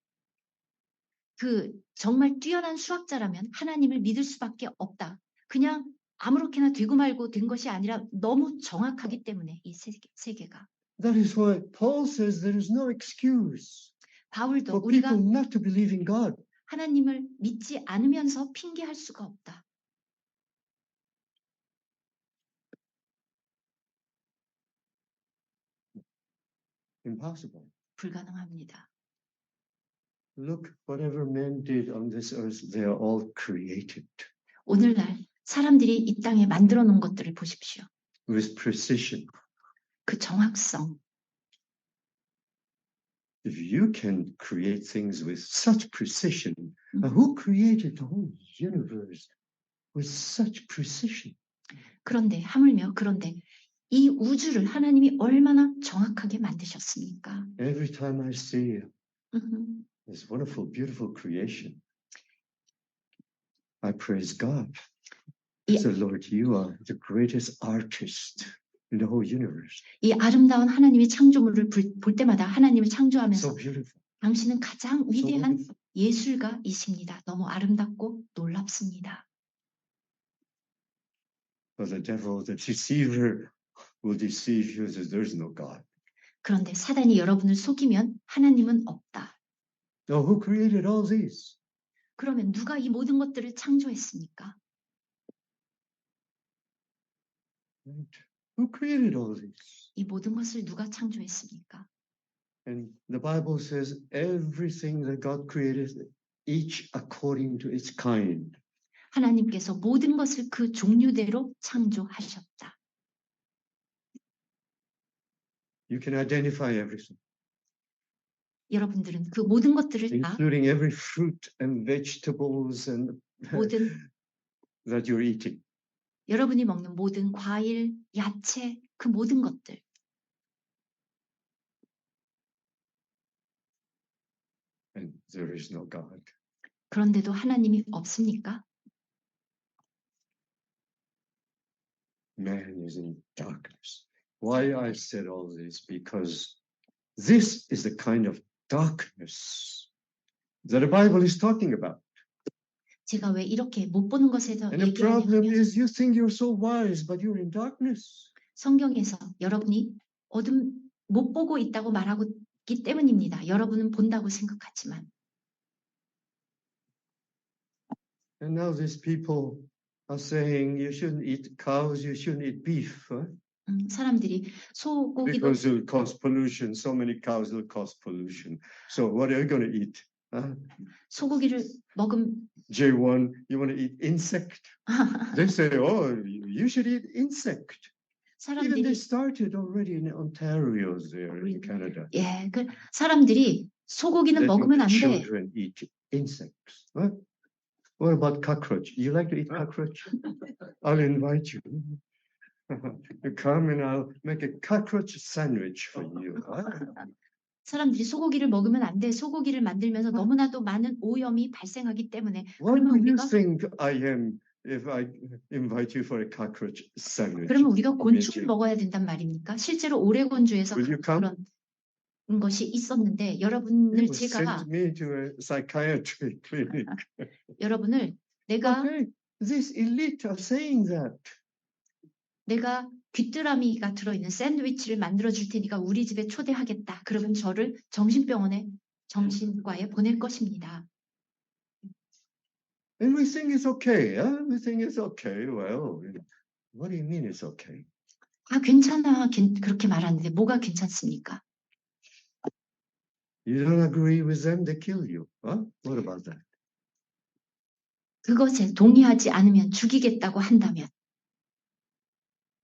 Speaker 2: 그 정말 뛰어난 수학자라면 하나님을 믿을 수밖에 없다. 그냥 아무렇게나 되고 말고 된 것이 아니라 너무 정확하기 때문에 이 세계가.
Speaker 1: That is why Paul says there is no excuse
Speaker 2: 바울도
Speaker 1: for
Speaker 2: 우리가
Speaker 1: people not to believe in God.
Speaker 2: 하나님을 믿지 않으면서 핑계할 수가 없다.
Speaker 1: Impossible.
Speaker 2: 불가능합니다.
Speaker 1: Look, whatever man did on this earth, they are all created
Speaker 2: 오늘날 사람들이 이 땅에 만들어 놓은 것들을 보십시오.
Speaker 1: with precision.
Speaker 2: 그 정확성.
Speaker 1: If you can create things with such precision, who created the whole universe with such precision?
Speaker 2: 그런데 이 우주를 하나님이 얼마나 정확하게 만드셨습니까?
Speaker 1: Every time I see this wonderful, beautiful creation, I praise God. I say, Lord, you are the greatest artist in the whole universe.
Speaker 2: 이 아름다운 하나님의 창조물을 볼 때마다 하나님을 창조하면서
Speaker 1: So beautiful.
Speaker 2: 당신은 가장 위대한
Speaker 1: wonderful.
Speaker 2: 예술가이십니다. 너무 아름답고 놀랍습니다.
Speaker 1: But the devil, the deceiver, will deceive you that there is no God.
Speaker 2: 그런데 사단이 여러분을 속이면 하나님은 없다.
Speaker 1: Now, who created all these?
Speaker 2: 그러면 누가 이 모든 것들을 창조했습니까?
Speaker 1: Right? Who created all these?
Speaker 2: 이 모든 것을 누가 창조했습니까?
Speaker 1: And the Bible says everything that God created, each according to its kind.
Speaker 2: 하나님께서 모든 것을 그 종류대로 창조하셨다.
Speaker 1: You can identify everything,
Speaker 2: 여러분들은 그 모든 것들을 다
Speaker 1: including every fruit and vegetables and
Speaker 2: 모든
Speaker 1: that you're eating.
Speaker 2: 여러분이 먹는 모든 과일, 야채, 그 모든 것들.
Speaker 1: And there is no God.
Speaker 2: 그런데도 하나님이 없습니까?
Speaker 1: Man is in darkness. Why I said all this? Because this is the kind of darkness that the Bible is talking about.
Speaker 2: 제가 왜 이렇게 못 보는 것에서
Speaker 1: And the problem
Speaker 2: 얘기하냐면
Speaker 1: is you think you're so wise, but you're in darkness.
Speaker 2: 성경에서 여러분이 어둠 못 보고 있다고 말하고 있기 때문입니다. 여러분은 본다고 생각하지만
Speaker 1: And now these people are saying you shouldn't eat cows, you shouldn't eat beef. Huh?
Speaker 2: 사람들이 소고기도
Speaker 1: Because it'll cause pollution. So many cows will cause pollution. So what are you going to eat? Huh?
Speaker 2: 소고기를 먹으면
Speaker 1: J1, you want to eat insect? They say, oh, you should eat insect. Even they
Speaker 2: 사람들이
Speaker 1: started already in Ontario there in Canada.
Speaker 2: 예, 그 사람들이 소고기는
Speaker 1: Letting
Speaker 2: 먹으면
Speaker 1: the
Speaker 2: 안 돼.
Speaker 1: children eat insects. What? What about cockroach? You like to eat cockroach? I'll invite you. You come and I'll make a cockroach sandwich for you. Huh?
Speaker 2: 사람들이 소고기를 먹으면 안 돼. 소고기를 만들면서 너무나도 많은 오염이 발생하기 때문에
Speaker 1: What
Speaker 2: 그러면
Speaker 1: do you
Speaker 2: 우리가
Speaker 1: think I am if I invite you for a cockroach sandwich?
Speaker 2: 그러면 우리가 곤충을
Speaker 1: Imagine.
Speaker 2: 먹어야 된단 말입니까? 실제로 오레곤주에서
Speaker 1: Will you come?
Speaker 2: 그런 것이 있었는데 여러분을
Speaker 1: You
Speaker 2: 제가
Speaker 1: sent me to a psychiatry clinic.
Speaker 2: 여러분을 내가
Speaker 1: Okay, this elite are saying that.
Speaker 2: 내가 귀뚜라미가 들어있는 샌드위치를 만들어 줄 테니까 우리 집에 초대하겠다. 그러면 저를 정신과에 보낼 것입니다.
Speaker 1: And we think it's okay. Huh? We think it's okay. Well, what do you mean it's okay?
Speaker 2: 아, 괜찮아. 그렇게 말하는데 뭐가 괜찮습니까?
Speaker 1: You don't agree with them, they kill you. Huh? What about that?
Speaker 2: 그것에 동의하지 않으면 죽이겠다고 한다면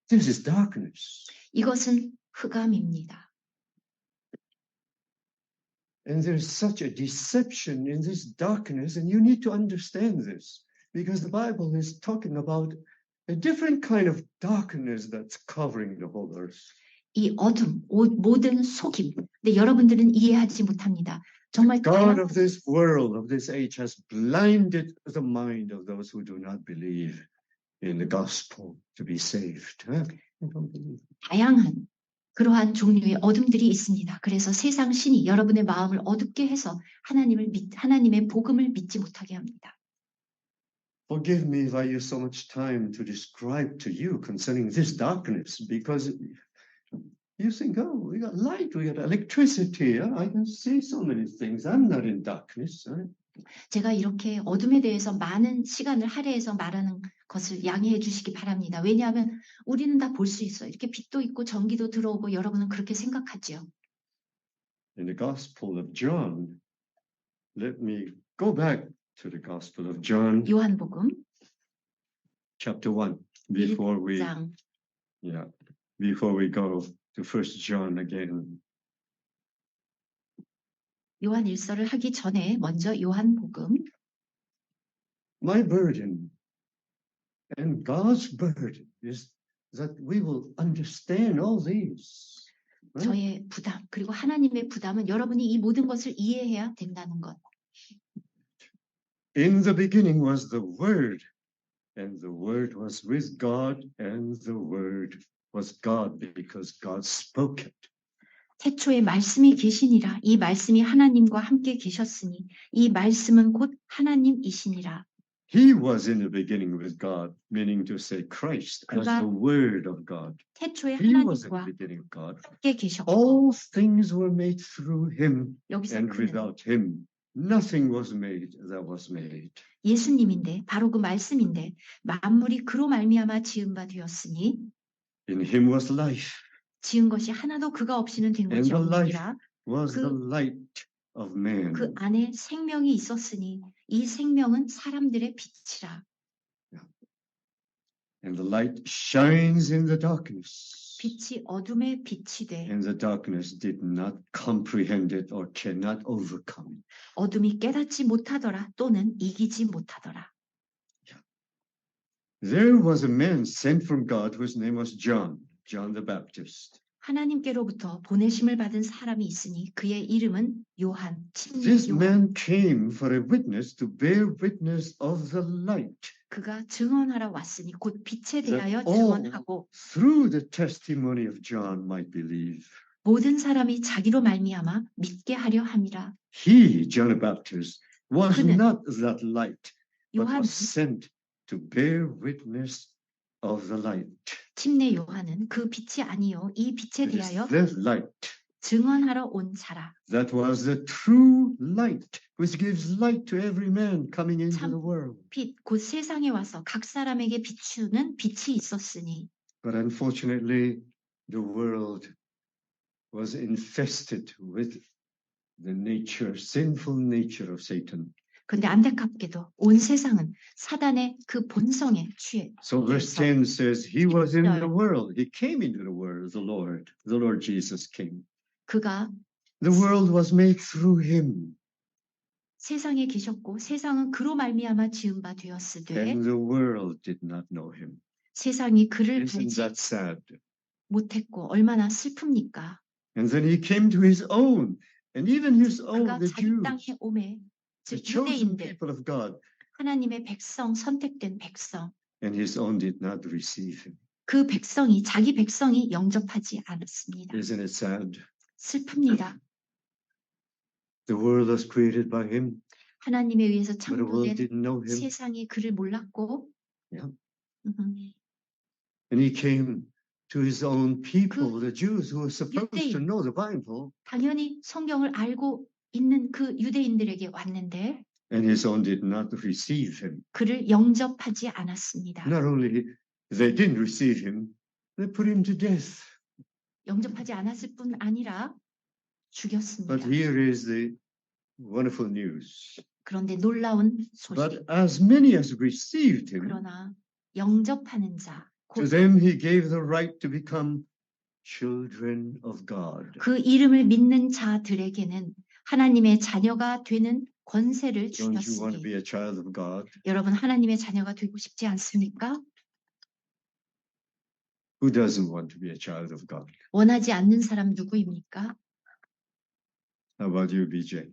Speaker 1: This is darkness.
Speaker 2: 이것은 흑암입니다.
Speaker 1: And there's such a deception in this darkness, and you need to understand this because the Bible is talking about a different kind of darkness that's covering the whole earth.
Speaker 2: 이 어둠, 모든 속임. 근데 여러분들은 이해하지 못합니다. 정말
Speaker 1: God
Speaker 2: 다양한
Speaker 1: of this world, of this age, has blinded the mind of those who do not believe in the gospel to be saved. Huh? You don't believe.
Speaker 2: 다양한 그러한 종류의 어둠들이 있습니다. 그래서 세상 신이 여러분의 마음을 어둡게 해서 하나님의 복음을 믿지 못하게 합니다.
Speaker 1: Forgive me if I use so much time to describe to you concerning this darkness, because you think, oh, we got light, we got electricity. Huh? I can see so many things. I'm not in darkness. Huh?
Speaker 2: 제가 이렇게 어둠에 대해서 많은 시간을 할애해서 말하는 것을 양해해 주시기 바랍니다. 왜냐하면 우리는 다 볼 수 있어요. 이렇게 빛도 있고 전기도 들어오고 여러분은 그렇게 생각하지요.
Speaker 1: In the Gospel of John, let me go back to the Gospel of John,
Speaker 2: 요한복음
Speaker 1: chapter 1, before we
Speaker 2: 1장
Speaker 1: go to 1 John again.
Speaker 2: 요한 1서를 하기 전에 먼저 요한복음
Speaker 1: My burden and God's burden is that we will understand all these. Right?
Speaker 2: 저의 부담 그리고 하나님의 부담은 여러분이 이 모든 것을 이해해야 된다는 것.
Speaker 1: In the beginning was the Word, and the Word was with God, and the Word was God because God spoke it.
Speaker 2: 태초에 말씀이 계시니라. 이 말씀이 하나님과 함께 계셨으니 이 말씀은 곧 하나님이시니라.
Speaker 1: He was in the beginning with God, meaning to say Christ as
Speaker 2: 그가
Speaker 1: the Word of God.
Speaker 2: 태초에
Speaker 1: He was in the
Speaker 2: 하나님과
Speaker 1: beginning of God.
Speaker 2: 함께 계셨고
Speaker 1: All things were made through him,
Speaker 2: 여기서
Speaker 1: and
Speaker 2: 그는
Speaker 1: without him, nothing was made that was made.
Speaker 2: 예수님인데 바로 그 말씀인데 만물이 그로 말미암아 지은 바 되었으니
Speaker 1: In him was life,
Speaker 2: 지은 것이 하나도 그가 없이는 된
Speaker 1: and
Speaker 2: 것이
Speaker 1: the life
Speaker 2: 없느니라.
Speaker 1: was
Speaker 2: 그-
Speaker 1: the light of man.
Speaker 2: 그 안에 생명이 있었으니 이 생명은 사람들의 빛이라.
Speaker 1: And the light shines in the darkness.
Speaker 2: 빛이 어둠에 빛이 돼
Speaker 1: And the darkness did not comprehend it or cannot overcome it.
Speaker 2: 어둠이 깨닫지 못하더라 또는 이기지 못하더라.
Speaker 1: There was a man sent from God whose name was John, John the Baptist.
Speaker 2: 하나님께로부터 보내심을 받은 사람이 있으니 그의 이름은 요한, 침례
Speaker 1: This
Speaker 2: 요한.
Speaker 1: man came for a witness to bear witness of the light.
Speaker 2: 그가 증언하러 왔으니 곧 빛에
Speaker 1: That
Speaker 2: 대하여
Speaker 1: all
Speaker 2: 증언하고
Speaker 1: through the testimony of John might believe.
Speaker 2: 모든 사람이 자기로 말미암아 믿게 하려 함이라.
Speaker 1: He, John the Baptist, was
Speaker 2: 그는
Speaker 1: not that light, but
Speaker 2: 요한
Speaker 1: was sent to bear witness of the light.
Speaker 2: 침례 요한은 그 빛이 아니요 이 빛에
Speaker 1: It is
Speaker 2: 대하여
Speaker 1: that light
Speaker 2: 증언하러 온 자라.
Speaker 1: that was the true light, which gives light to every man coming into
Speaker 2: 참
Speaker 1: the world.
Speaker 2: 빛, 곧 세상에 와서 각 사람에게 비추는 빛이 있었으니
Speaker 1: But unfortunately, the world was infested with the nature, sinful nature of Satan.
Speaker 2: 근데 안타깝게도 온 세상은 사단의 그 본성에 취해
Speaker 1: So verse
Speaker 2: 그래서
Speaker 1: 10 says, He was in the
Speaker 2: 10절.
Speaker 1: world. He came into the world, the Lord Jesus came.
Speaker 2: 그가
Speaker 1: The world was made through him,
Speaker 2: 세상에 계셨고 세상은 그로 말미암아 지은 바 되었으되
Speaker 1: and the world did not know him.
Speaker 2: 세상이 그를
Speaker 1: Isn't
Speaker 2: 알지
Speaker 1: that sad?
Speaker 2: 못했고 얼마나 슬픕니까?
Speaker 1: And then he came to his own, and even his own,
Speaker 2: 그가
Speaker 1: the
Speaker 2: 자기
Speaker 1: Jews,
Speaker 2: 땅에 오매
Speaker 1: the
Speaker 2: 즉
Speaker 1: chosen
Speaker 2: 유대인들
Speaker 1: people of God,
Speaker 2: 하나님의 백성 선택된 백성
Speaker 1: and his own did not receive him.
Speaker 2: 그 백성이 자기 백성이 영접하지 않았습니다.
Speaker 1: Isn't it sad?
Speaker 2: 슬픕니다.
Speaker 1: The world was created by him,
Speaker 2: 하나님에 의해서
Speaker 1: but the world
Speaker 2: 창조된
Speaker 1: didn't know him.
Speaker 2: 세상이 그를 몰랐고
Speaker 1: Yeah.
Speaker 2: 음,
Speaker 1: And he came to his own people, the Jews who were supposed to
Speaker 2: 유대인.
Speaker 1: know the Bible,
Speaker 2: 당연히 성경을 알고 있는 그 유대인들에게 왔는데
Speaker 1: and his own did not receive him.
Speaker 2: 그를 영접하지 않았습니다.
Speaker 1: Not only they didn't receive him, they put him to death.
Speaker 2: 영접하지 않았을 뿐 아니라 죽였습니다.
Speaker 1: But here is the wonderful news.
Speaker 2: 그런데 놀라운
Speaker 1: But
Speaker 2: 소식.
Speaker 1: as many as received him,
Speaker 2: 그러나 영접하는 자,
Speaker 1: to
Speaker 2: 곧
Speaker 1: them he gave the right to become children of God.
Speaker 2: 그 이름을 믿는 자들에게는 하나님의 자녀가 되는 권세를
Speaker 1: Don't you want to
Speaker 2: 주셨으니
Speaker 1: be a child of God?
Speaker 2: 여러분 하나님의 자녀가 되고 싶지 않습니까?
Speaker 1: Who doesn't want to be a child of God?
Speaker 2: 원하지 않는 사람 누구입니까?
Speaker 1: How about you, BJ?